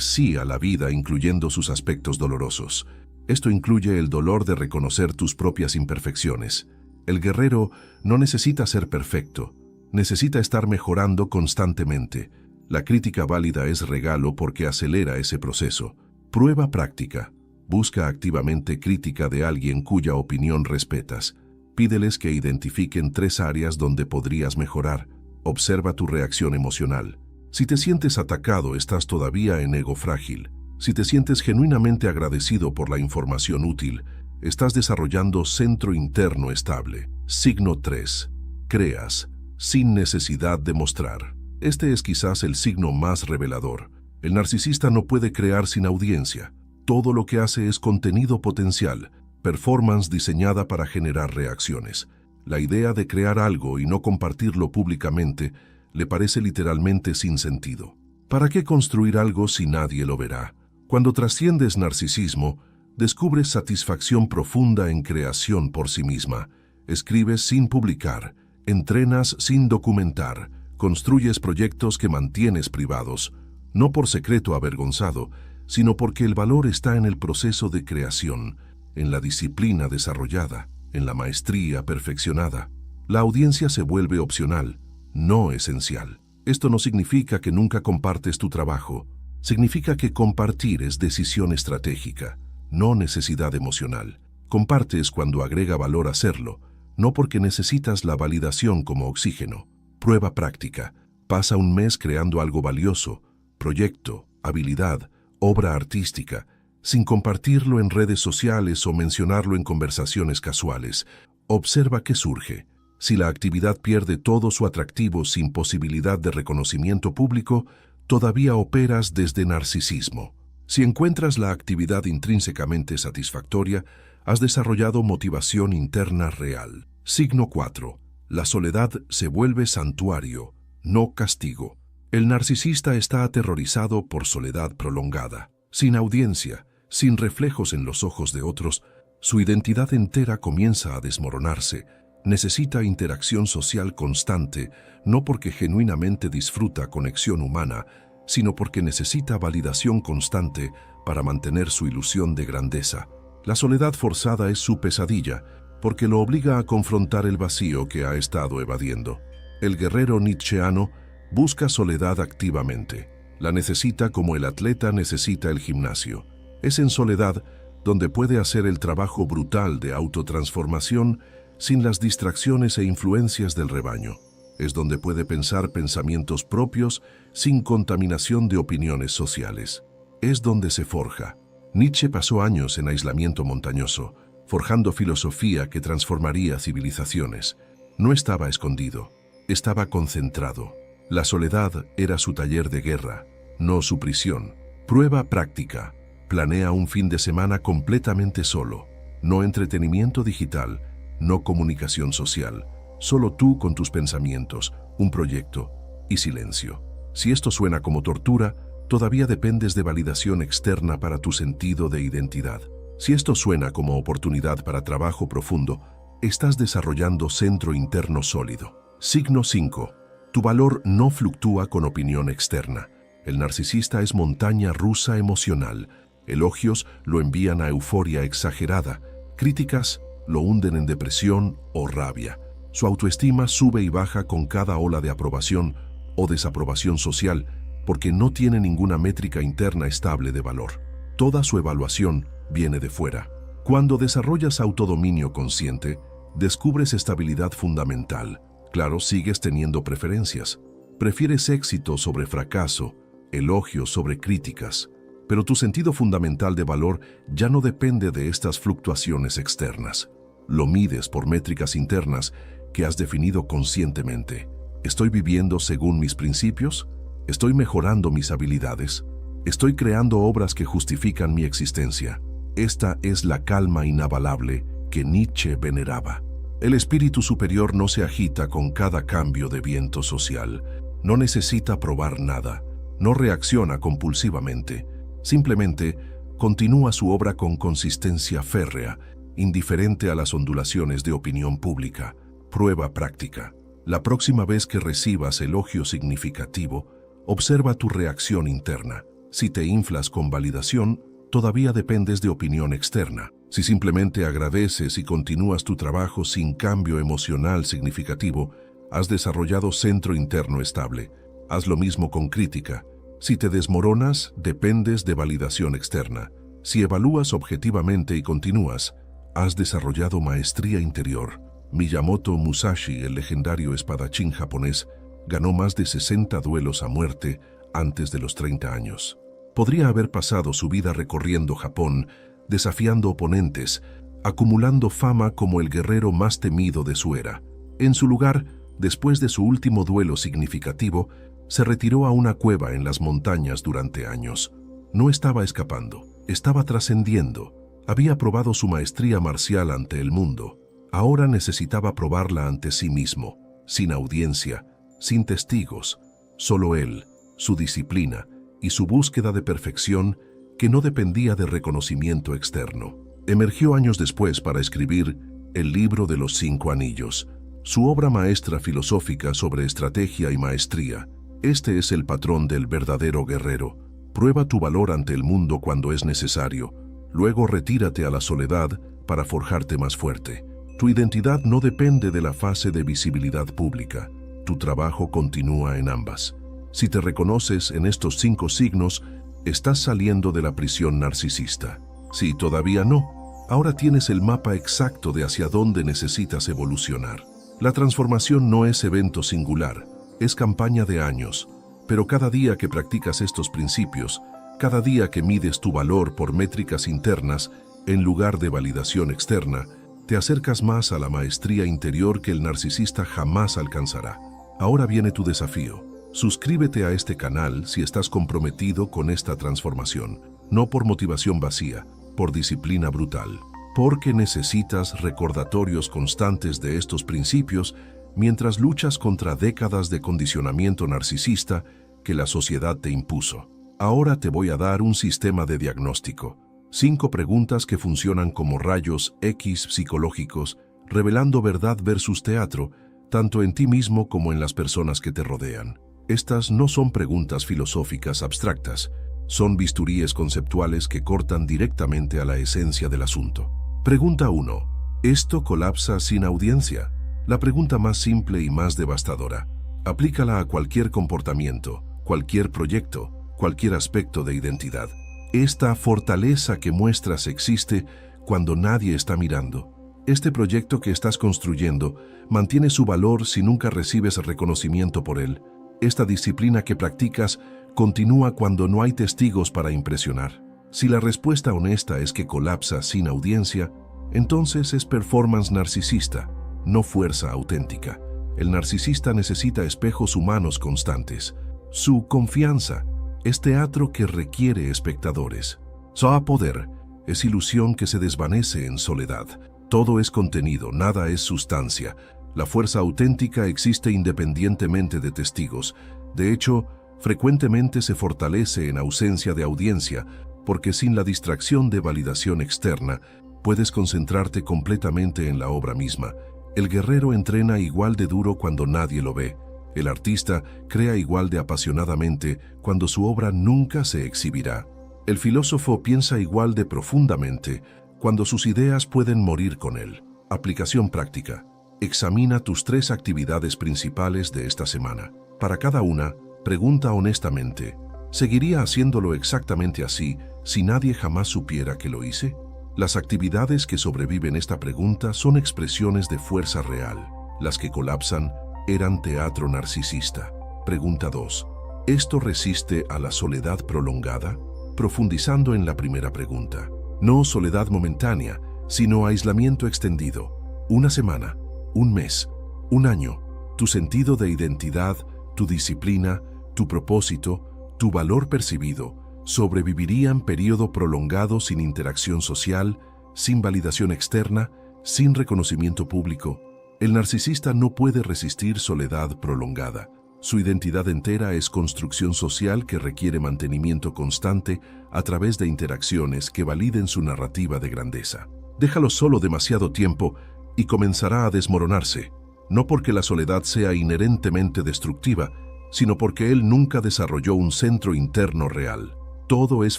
sí a la vida incluyendo sus aspectos dolorosos. Esto incluye el dolor de reconocer tus propias imperfecciones. El guerrero no necesita ser perfecto, necesita estar mejorando constantemente. La crítica válida es regalo porque acelera ese proceso. Prueba práctica. Busca activamente crítica de alguien cuya opinión respetas. Pídeles que identifiquen 3 áreas donde podrías mejorar. Observa tu reacción emocional. Si te sientes atacado, estás todavía en ego frágil. Si te sientes genuinamente agradecido por la información útil, estás desarrollando centro interno estable. Signo 3. Creas, sin necesidad de mostrar. Este es quizás el signo más revelador. El narcisista no puede crear sin audiencia. Todo lo que hace es contenido potencial, performance diseñada para generar reacciones. La idea de crear algo y no compartirlo públicamente le parece literalmente sin sentido. ¿Para qué construir algo si nadie lo verá? Cuando trasciendes narcisismo, descubres satisfacción profunda en creación por sí misma. Escribes sin publicar, entrenas sin documentar, construyes proyectos que mantienes privados, no por secreto avergonzado, sino porque el valor está en el proceso de creación, en la disciplina desarrollada, en la maestría perfeccionada. La audiencia se vuelve opcional, no esencial. Esto no significa que nunca compartes tu trabajo. Significa que compartir es decisión estratégica, no necesidad emocional. Compartes cuando agrega valor hacerlo, no porque necesitas la validación como oxígeno. Prueba práctica. Pasa un mes creando algo valioso, proyecto, habilidad, obra artística, sin compartirlo en redes sociales o mencionarlo en conversaciones casuales. Observa qué surge. Si la actividad pierde todo su atractivo sin posibilidad de reconocimiento público, todavía operas desde narcisismo. Si encuentras la actividad intrínsecamente satisfactoria, has desarrollado motivación interna real. Signo 4. La soledad se vuelve santuario, no castigo. El narcisista está aterrorizado por soledad prolongada. Sin audiencia, sin reflejos en los ojos de otros, su identidad entera comienza a desmoronarse. Necesita interacción social constante, no porque genuinamente disfruta conexión humana, sino porque necesita validación constante para mantener su ilusión de grandeza. La soledad forzada es su pesadilla, porque lo obliga a confrontar el vacío que ha estado evadiendo. El guerrero nietzscheano busca soledad activamente. La necesita como el atleta necesita el gimnasio. Es en soledad donde puede hacer el trabajo brutal de autotransformación sin las distracciones e influencias del rebaño. Es donde puede pensar pensamientos propios sin contaminación de opiniones sociales. Es donde se forja. Nietzsche pasó años en aislamiento montañoso, forjando filosofía que transformaría civilizaciones. No estaba escondido, estaba concentrado. La soledad era su taller de guerra, no su prisión. Prueba práctica. Planea un fin de semana completamente solo. No entretenimiento digital, no comunicación social. Solo tú con tus pensamientos, un proyecto y silencio. Si esto suena como tortura, todavía dependes de validación externa para tu sentido de identidad. Si esto suena como oportunidad para trabajo profundo, estás desarrollando centro interno sólido. Signo 5. Tu valor no fluctúa con opinión externa. El narcisista es montaña rusa emocional. Elogios lo envían a euforia exagerada. Críticas lo hunden en depresión o rabia. Su autoestima sube y baja con cada ola de aprobación o desaprobación social porque no tiene ninguna métrica interna estable de valor. Toda su evaluación viene de fuera. Cuando desarrollas autodominio consciente, descubres estabilidad fundamental. Claro, sigues teniendo preferencias. Prefieres éxito sobre fracaso, elogios sobre críticas. Pero tu sentido fundamental de valor ya no depende de estas fluctuaciones externas. Lo mides por métricas internas que has definido conscientemente. ¿Estoy viviendo según mis principios? ¿Estoy mejorando mis habilidades? ¿Estoy creando obras que justifican mi existencia? Esta es la calma inabalable que Nietzsche veneraba. El espíritu superior no se agita con cada cambio de viento social. No necesita probar nada, no reacciona compulsivamente, simplemente continúa su obra con consistencia férrea, indiferente a las ondulaciones de opinión pública. Prueba práctica. La próxima vez que recibas elogio significativo, observa tu reacción interna. Si te inflas con validación, todavía dependes de opinión externa. Si simplemente agradeces y continúas tu trabajo sin cambio emocional significativo, has desarrollado centro interno estable. Haz lo mismo con crítica. Si te desmoronas, dependes de validación externa. Si evalúas objetivamente y continúas, has desarrollado maestría interior. Miyamoto Musashi, el legendario espadachín japonés, ganó más de 60 duelos a muerte antes de los 30 años. Podría haber pasado su vida recorriendo Japón, desafiando oponentes, acumulando fama como el guerrero más temido de su era. En su lugar, después de su último duelo significativo, se retiró a una cueva en las montañas durante años. No estaba escapando, estaba trascendiendo. Había probado su maestría marcial ante el mundo. Ahora necesitaba probarla ante sí mismo, sin audiencia, sin testigos, solo él, su disciplina y su búsqueda de perfección que no dependía de reconocimiento externo. Emergió años después para escribir El libro de los 5 anillos, su obra maestra filosófica sobre estrategia y maestría. Este es el patrón del verdadero guerrero. Prueba tu valor ante el mundo cuando es necesario. Luego retírate a la soledad para forjarte más fuerte. Tu identidad no depende de la fase de visibilidad pública. Tu trabajo continúa en ambas. Si te reconoces en estos 5 signos, estás saliendo de la prisión narcisista. Si todavía no, ahora tienes el mapa exacto de hacia dónde necesitas evolucionar. La transformación no es evento singular, es campaña de años, pero cada día que practicas estos principios, cada día que mides tu valor por métricas internas en lugar de validación externa, te acercas más a la maestría interior que el narcisista jamás alcanzará. Ahora viene tu desafío. Suscríbete a este canal si estás comprometido con esta transformación, no por motivación vacía, por disciplina brutal, porque necesitas recordatorios constantes de estos principios mientras luchas contra décadas de condicionamiento narcisista que la sociedad te impuso. Ahora te voy a dar un sistema de diagnóstico. 5 preguntas que funcionan como rayos X psicológicos, revelando verdad versus teatro, tanto en ti mismo como en las personas que te rodean. Estas no son preguntas filosóficas abstractas, son bisturíes conceptuales que cortan directamente a la esencia del asunto. Pregunta 1. ¿Esto colapsa sin audiencia? La pregunta más simple y más devastadora. Aplícala a cualquier comportamiento, cualquier proyecto, cualquier aspecto de identidad. Esta fortaleza que muestras existe cuando nadie está mirando. Este proyecto que estás construyendo mantiene su valor si nunca recibes reconocimiento por él. Esta disciplina que practicas continúa cuando no hay testigos para impresionar. Si la respuesta honesta es que colapsa sin audiencia, entonces es performance narcisista, no fuerza auténtica. El narcisista necesita espejos humanos constantes. Su confianza es teatro que requiere espectadores. Su poder es ilusión que se desvanece en soledad. Todo es contenido, nada es sustancia. La fuerza auténtica existe independientemente de testigos. De hecho, frecuentemente se fortalece en ausencia de audiencia, porque sin la distracción de validación externa, puedes concentrarte completamente en la obra misma. El guerrero entrena igual de duro cuando nadie lo ve. El artista crea igual de apasionadamente cuando su obra nunca se exhibirá. El filósofo piensa igual de profundamente cuando sus ideas pueden morir con él. Aplicación práctica. Examina tus 3 actividades principales de esta semana. Para cada una, pregunta honestamente, ¿seguiría haciéndolo exactamente así si nadie jamás supiera que lo hice? Las actividades que sobreviven esta pregunta son expresiones de fuerza real. Las que colapsan eran teatro narcisista. Pregunta 2. ¿Esto resiste a la soledad prolongada? Profundizando en la primera pregunta. No soledad momentánea, sino aislamiento extendido. Una semana, un mes, un año. Tu sentido de identidad, tu disciplina, tu propósito, tu valor percibido, sobrevivirían periodo prolongado sin interacción social, sin validación externa, sin reconocimiento público. El narcisista no puede resistir soledad prolongada. Su identidad entera es construcción social que requiere mantenimiento constante a través de interacciones que validen su narrativa de grandeza. Déjalo solo demasiado tiempo y comenzará a desmoronarse, no porque la soledad sea inherentemente destructiva, sino porque él nunca desarrolló un centro interno real. Todo es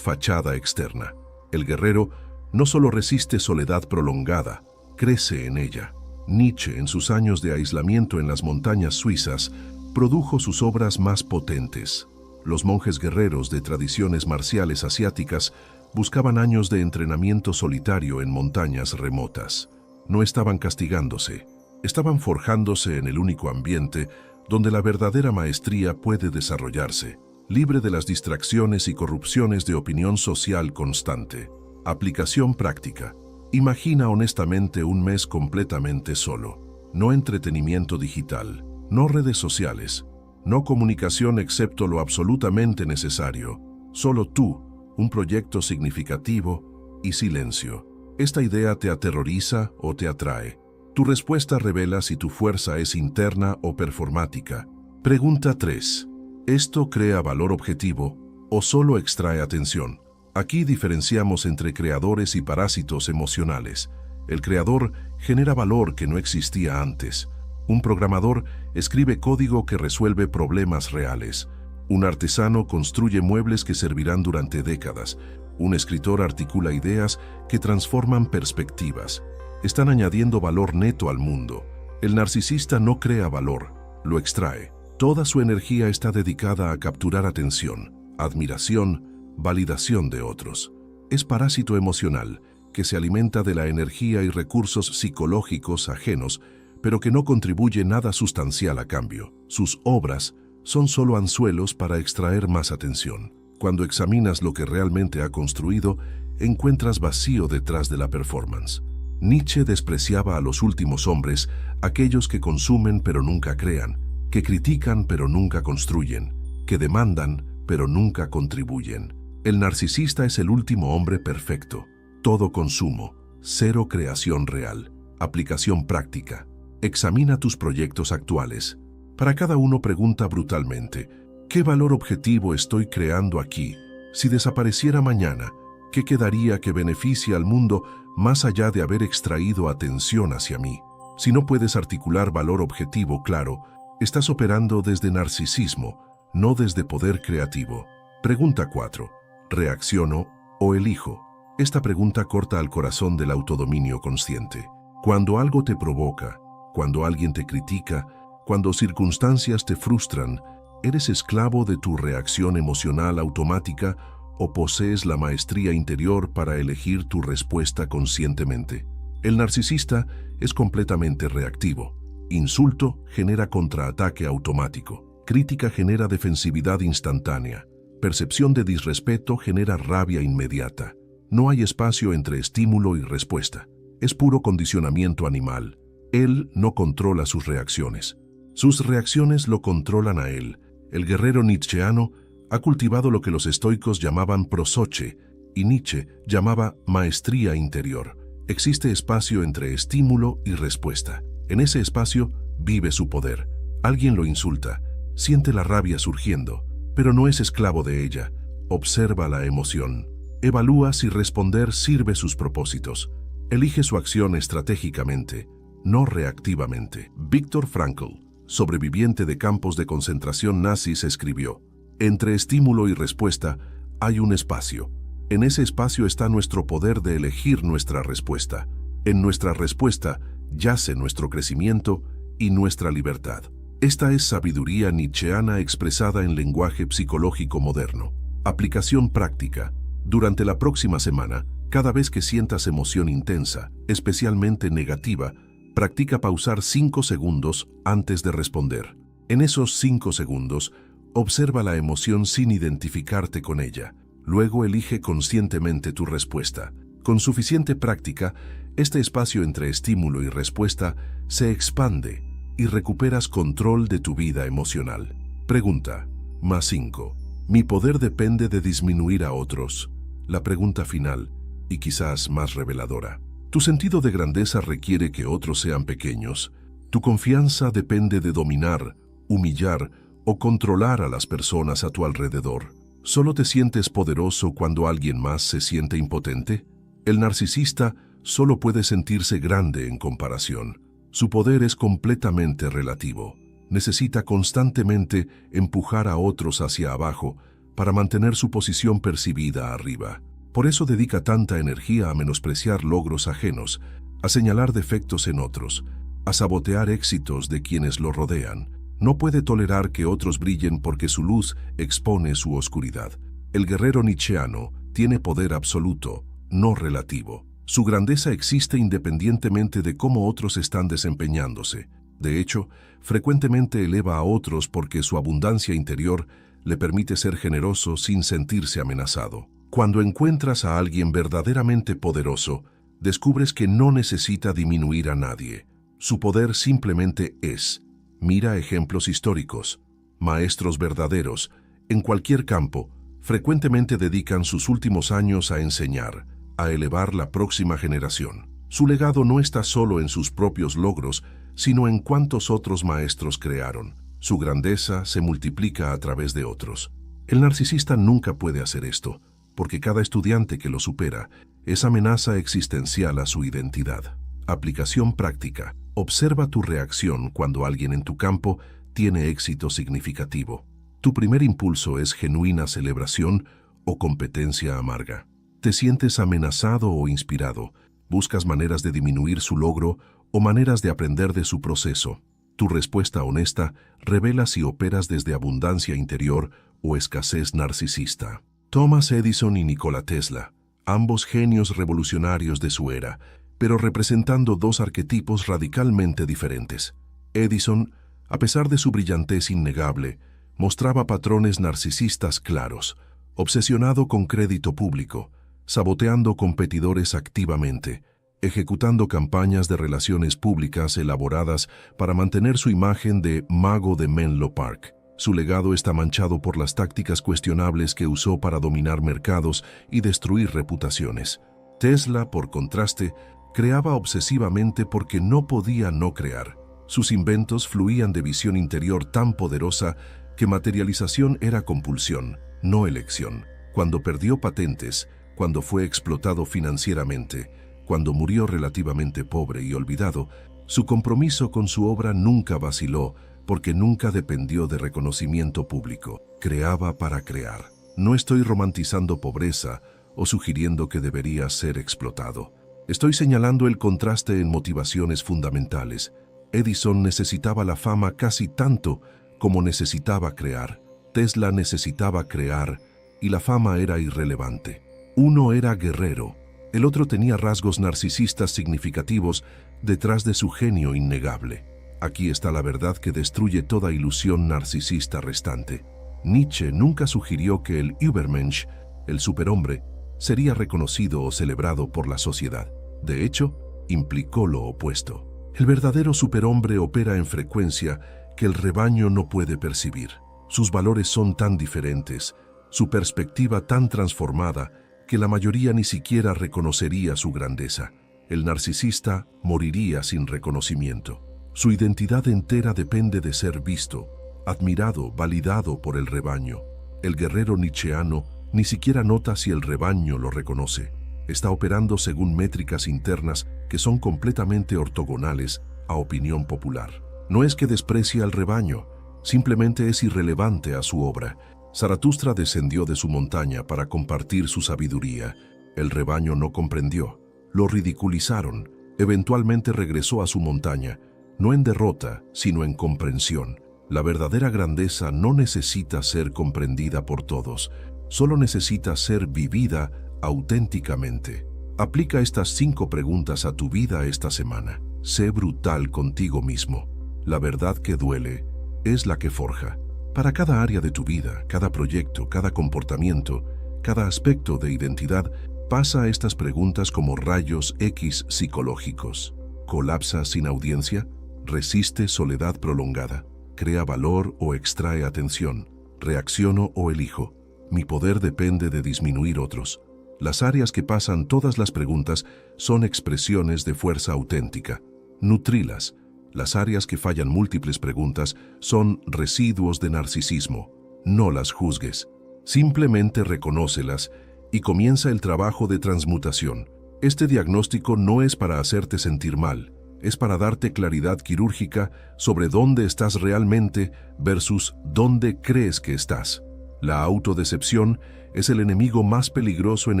fachada externa. El guerrero no solo resiste soledad prolongada, crece en ella. Nietzsche, en sus años de aislamiento en las montañas suizas, produjo sus obras más potentes. Los monjes guerreros de tradiciones marciales asiáticas buscaban años de entrenamiento solitario en montañas remotas. No estaban castigándose, estaban forjándose en el único ambiente donde la verdadera maestría puede desarrollarse, libre de las distracciones y corrupciones de opinión social constante. Aplicación práctica. Imagina honestamente un mes completamente solo. No entretenimiento digital, no redes sociales, no comunicación excepto lo absolutamente necesario. Solo tú, un proyecto significativo y silencio. ¿Esta idea te aterroriza o te atrae? Tu respuesta revela si tu fuerza es interna o performática. Pregunta 3. ¿Esto crea valor objetivo o solo extrae atención? Aquí diferenciamos entre creadores y parásitos emocionales. El creador genera valor que no existía antes. Un programador escribe código que resuelve problemas reales. Un artesano construye muebles que servirán durante décadas. Un escritor articula ideas que transforman perspectivas. Están añadiendo valor neto al mundo. El narcisista no crea valor, lo extrae. Toda su energía está dedicada a capturar atención, admiración, validación de otros. Es parásito emocional, que se alimenta de la energía y recursos psicológicos ajenos, pero que no contribuye nada sustancial a cambio. Sus obras son solo anzuelos para extraer más atención. Cuando examinas lo que realmente ha construido, encuentras vacío detrás de la performance. Nietzsche despreciaba a los últimos hombres, aquellos que consumen pero nunca crean, que critican pero nunca construyen, que demandan pero nunca contribuyen. El narcisista es el último hombre perfecto. Todo consumo, cero creación real. Aplicación práctica. Examina tus proyectos actuales. Para cada uno pregunta brutalmente, ¿qué valor objetivo estoy creando aquí? Si desapareciera mañana, ¿qué quedaría que beneficie al mundo más allá de haber extraído atención hacia mí? Si no puedes articular valor objetivo claro, estás operando desde narcisismo, no desde poder creativo. Pregunta 4. ¿Reacciono o elijo? Esta pregunta corta al corazón del autodominio consciente. Cuando algo te provoca, cuando alguien te critica, cuando circunstancias te frustran, ¿eres esclavo de tu reacción emocional automática o posees la maestría interior para elegir tu respuesta conscientemente? El narcisista es completamente reactivo. Insulto genera contraataque automático. Crítica genera defensividad instantánea. Percepción de disrespeto genera rabia inmediata. No hay espacio entre estímulo y respuesta. Es puro condicionamiento animal. Él no controla sus reacciones. Sus reacciones lo controlan a él. El guerrero nietzscheano ha cultivado lo que los estoicos llamaban prosoche y Nietzsche llamaba maestría interior. Existe espacio entre estímulo y respuesta. En ese espacio vive su poder. Alguien lo insulta, siente la rabia surgiendo, pero no es esclavo de ella. Observa la emoción. Evalúa si responder sirve sus propósitos. Elige su acción estratégicamente, no reactivamente. Viktor Frankl, sobreviviente de campos de concentración nazis, escribió: entre estímulo y respuesta hay un espacio. En ese espacio está nuestro poder de elegir nuestra respuesta. En nuestra respuesta yace nuestro crecimiento y nuestra libertad. Esta es sabiduría nietzscheana expresada en lenguaje psicológico moderno. Aplicación práctica. Durante la próxima semana, cada vez que sientas emoción intensa, especialmente negativa, practica pausar 5 segundos antes de responder. En esos 5 segundos, observa la emoción sin identificarte con ella. Luego elige conscientemente tu respuesta. Con suficiente práctica, este espacio entre estímulo y respuesta se expande y recuperas control de tu vida emocional. Pregunta +5. ¿Mi poder depende de disminuir a otros? La pregunta final, y quizás más reveladora. Tu sentido de grandeza requiere que otros sean pequeños. Tu confianza depende de dominar, humillar o controlar a las personas a tu alrededor. ¿Solo te sientes poderoso cuando alguien más se siente impotente? El narcisista solo puede sentirse grande en comparación. Su poder es completamente relativo. Necesita constantemente empujar a otros hacia abajo para mantener su posición percibida arriba. Por eso dedica tanta energía a menospreciar logros ajenos, a señalar defectos en otros, a sabotear éxitos de quienes lo rodean. No puede tolerar que otros brillen porque su luz expone su oscuridad. El guerrero nietzscheano tiene poder absoluto, no relativo. Su grandeza existe independientemente de cómo otros están desempeñándose. De hecho, frecuentemente eleva a otros porque su abundancia interior le permite ser generoso sin sentirse amenazado. Cuando encuentras a alguien verdaderamente poderoso, descubres que no necesita disminuir a nadie. Su poder simplemente es. Mira ejemplos históricos. Maestros verdaderos, en cualquier campo, frecuentemente dedican sus últimos años a enseñar, a elevar la próxima generación. Su legado no está solo en sus propios logros, sino en cuántos otros maestros crearon. Su grandeza se multiplica a través de otros. El narcisista nunca puede hacer esto, porque cada estudiante que lo supera es amenaza existencial a su identidad. Aplicación práctica. Observa tu reacción cuando alguien en tu campo tiene éxito significativo. ¿Tu primer impulso es genuina celebración o competencia amarga? ¿Te sientes amenazado o inspirado? ¿Buscas maneras de disminuir su logro o maneras de aprender de su proceso? Tu respuesta honesta revela si operas desde abundancia interior o escasez narcisista. Thomas Edison y Nikola Tesla, ambos genios revolucionarios de su era, pero representando dos arquetipos radicalmente diferentes. Edison, a pesar de su brillantez innegable, mostraba patrones narcisistas claros, obsesionado con crédito público, saboteando competidores activamente, ejecutando campañas de relaciones públicas elaboradas para mantener su imagen de mago de Menlo Park. Su legado está manchado por las tácticas cuestionables que usó para dominar mercados y destruir reputaciones. Tesla, por contraste, creaba obsesivamente porque no podía no crear. Sus inventos fluían de visión interior tan poderosa que materialización era compulsión, no elección. Cuando perdió patentes, cuando fue explotado financieramente, cuando murió relativamente pobre y olvidado, su compromiso con su obra nunca vaciló porque nunca dependió de reconocimiento público. Creaba para crear. No estoy romantizando pobreza o sugiriendo que debería ser explotado. Estoy señalando el contraste en motivaciones fundamentales. Edison necesitaba la fama casi tanto como necesitaba crear. Tesla necesitaba crear y la fama era irrelevante. Uno era guerrero, el otro tenía rasgos narcisistas significativos detrás de su genio innegable. Aquí está la verdad que destruye toda ilusión narcisista restante. Nietzsche nunca sugirió que el Übermensch, el superhombre, sería reconocido o celebrado por la sociedad. De hecho, implicó lo opuesto. El verdadero superhombre opera en frecuencia que el rebaño no puede percibir. Sus valores son tan diferentes, su perspectiva tan transformada, que la mayoría ni siquiera reconocería su grandeza. El narcisista moriría sin reconocimiento. Su identidad entera depende de ser visto, admirado, validado por el rebaño. El guerrero nietzscheano ni siquiera nota si el rebaño lo reconoce. Está operando según métricas internas que son completamente ortogonales a opinión popular. No es que desprecie al rebaño, simplemente es irrelevante a su obra. Zaratustra descendió de su montaña para compartir su sabiduría. El rebaño no comprendió. Lo ridiculizaron. Eventualmente regresó a su montaña, no en derrota, sino en comprensión. La verdadera grandeza no necesita ser comprendida por todos, solo necesita ser vivida auténticamente. Aplica estas 5 preguntas a tu vida esta semana. Sé brutal contigo mismo. La verdad que duele es la que forja. Para cada área de tu vida, cada proyecto, cada comportamiento, cada aspecto de identidad, pasa estas preguntas como rayos X psicológicos. ¿Colapsa sin audiencia? ¿Resiste soledad prolongada? ¿Crea valor o extrae atención? ¿Reacciono o elijo? Mi poder depende de disminuir otros. Las áreas que pasan todas las preguntas son expresiones de fuerza auténtica. Nutrilas. Las áreas que fallan múltiples preguntas son residuos de narcisismo. No las juzgues. Simplemente reconócelas y comienza el trabajo de transmutación. Este diagnóstico no es para hacerte sentir mal, es para darte claridad quirúrgica sobre dónde estás realmente versus dónde crees que estás. La autodecepción es el enemigo más peligroso en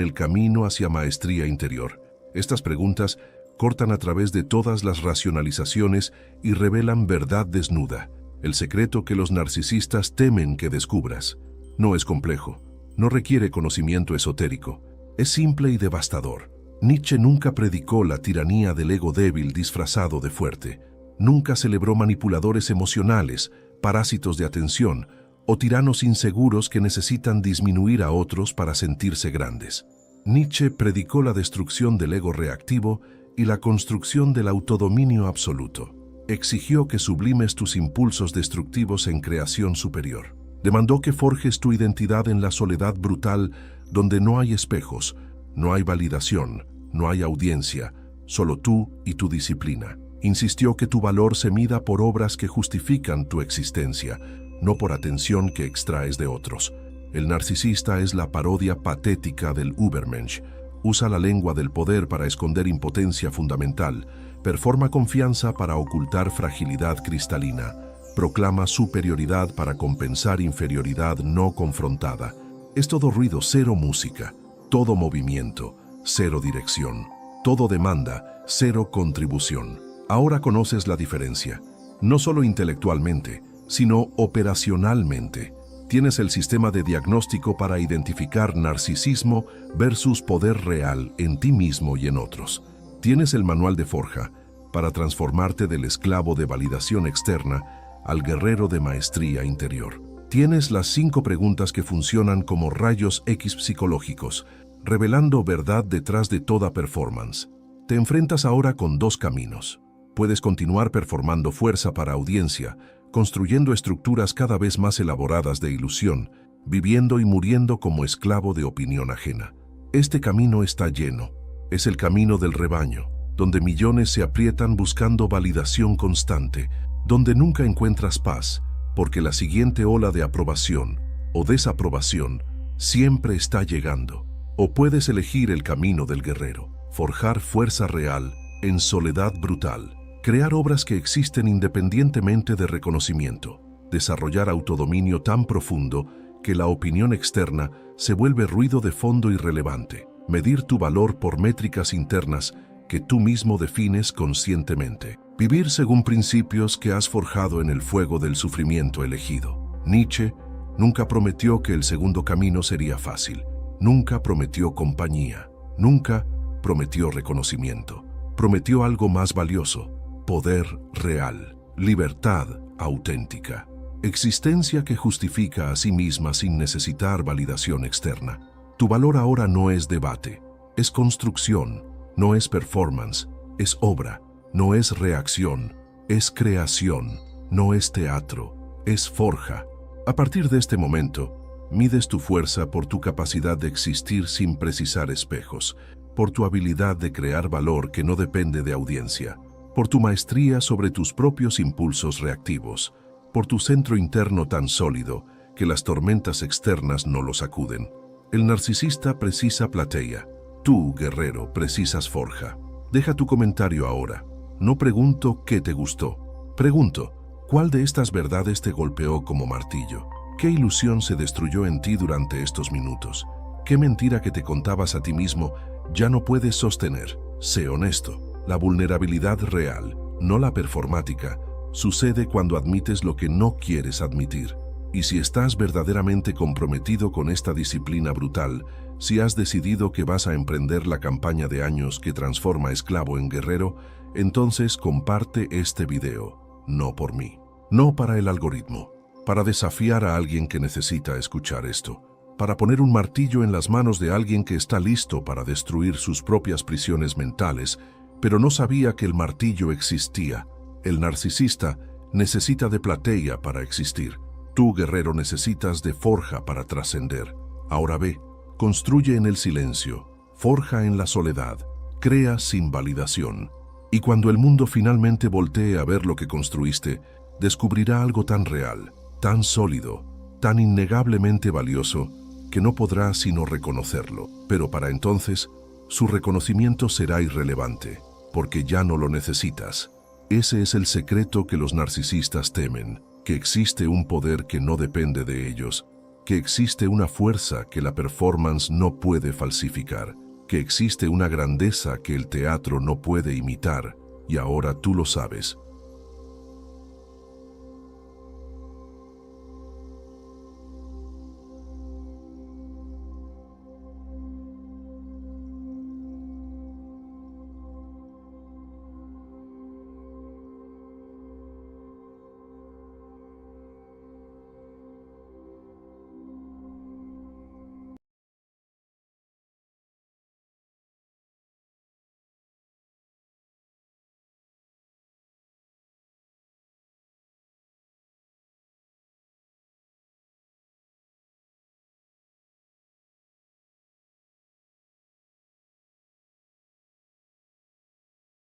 el camino hacia maestría interior. Estas preguntas cortan a través de todas las racionalizaciones y revelan verdad desnuda, el secreto que los narcisistas temen que descubras. No es complejo, no requiere conocimiento esotérico, es simple y devastador. Nietzsche nunca predicó la tiranía del ego débil disfrazado de fuerte, nunca celebró manipuladores emocionales, parásitos de atención o tiranos inseguros que necesitan disminuir a otros para sentirse grandes. Nietzsche predicó la destrucción del ego reactivo y la construcción del autodominio absoluto. Exigió que sublimes tus impulsos destructivos en creación superior. Demandó que forjes tu identidad en la soledad brutal donde no hay espejos, no hay validación, no hay audiencia, solo tú y tu disciplina. Insistió que tu valor se mida por obras que justifican tu existencia, no por atención que extraes de otros. El narcisista es la parodia patética del Übermensch. Usa la lengua del poder para esconder impotencia fundamental, performa confianza para ocultar fragilidad cristalina, proclama superioridad para compensar inferioridad no confrontada. Es todo ruido, cero música, todo movimiento, cero dirección, todo demanda, cero contribución. Ahora conoces la diferencia, no solo intelectualmente, sino operacionalmente. Tienes el sistema de diagnóstico para identificar narcisismo versus poder real en ti mismo y en otros. Tienes el manual de forja para transformarte del esclavo de validación externa al guerrero de maestría interior. Tienes las 5 preguntas que funcionan como rayos X psicológicos, revelando verdad detrás de toda performance. Te enfrentas ahora con 2 caminos. Puedes continuar performando fuerza para audiencia, construyendo estructuras cada vez más elaboradas de ilusión, viviendo y muriendo como esclavo de opinión ajena. Este camino está lleno. Es el camino del rebaño, donde millones se aprietan buscando validación constante, donde nunca encuentras paz, porque la siguiente ola de aprobación o desaprobación siempre está llegando. O puedes elegir el camino del guerrero, forjar fuerza real en soledad brutal, crear obras que existen independientemente de reconocimiento, desarrollar autodominio tan profundo que la opinión externa se vuelve ruido de fondo irrelevante, medir tu valor por métricas internas que tú mismo defines conscientemente, vivir según principios que has forjado en el fuego del sufrimiento elegido. Nietzsche nunca prometió que el segundo camino sería fácil, nunca prometió compañía, nunca prometió reconocimiento, prometió algo más valioso: poder real, libertad auténtica, existencia que justifica a sí misma sin necesitar validación externa. Tu valor ahora no es debate, es construcción, no es performance, es obra, no es reacción, es creación, no es teatro, es forja. A partir de este momento, mides tu fuerza por tu capacidad de existir sin precisar espejos, por tu habilidad de crear valor que no depende de audiencia, por tu maestría sobre tus propios impulsos reactivos, por tu centro interno tan sólido que las tormentas externas no lo sacuden. El narcisista precisa platea, tú, guerrero, precisas forja. Deja tu comentario ahora. No pregunto qué te gustó. Pregunto, ¿cuál de estas verdades te golpeó como martillo? ¿Qué ilusión se destruyó en ti durante estos minutos? ¿Qué mentira que te contabas a ti mismo ya no puedes sostener? Sé honesto. La vulnerabilidad real, no la performática, sucede cuando admites lo que no quieres admitir. Y si estás verdaderamente comprometido con esta disciplina brutal, si has decidido que vas a emprender la campaña de años que transforma esclavo en guerrero, entonces comparte este video, no por mí, no para el algoritmo, para desafiar a alguien que necesita escuchar esto, para poner un martillo en las manos de alguien que está listo para destruir sus propias prisiones mentales, pero no sabía que el martillo existía. El narcisista necesita de platea para existir. Tú, guerrero, necesitas de forja para trascender. Ahora ve, construye en el silencio, forja en la soledad, crea sin validación. Y cuando el mundo finalmente voltee a ver lo que construiste, descubrirá algo tan real, tan sólido, tan innegablemente valioso, que no podrá sino reconocerlo. Pero para entonces, su reconocimiento será irrelevante, porque ya no lo necesitas. Ese es el secreto que los narcisistas temen, que existe un poder que no depende de ellos, que existe una fuerza que la performance no puede falsificar, que existe una grandeza que el teatro no puede imitar, y ahora tú lo sabes.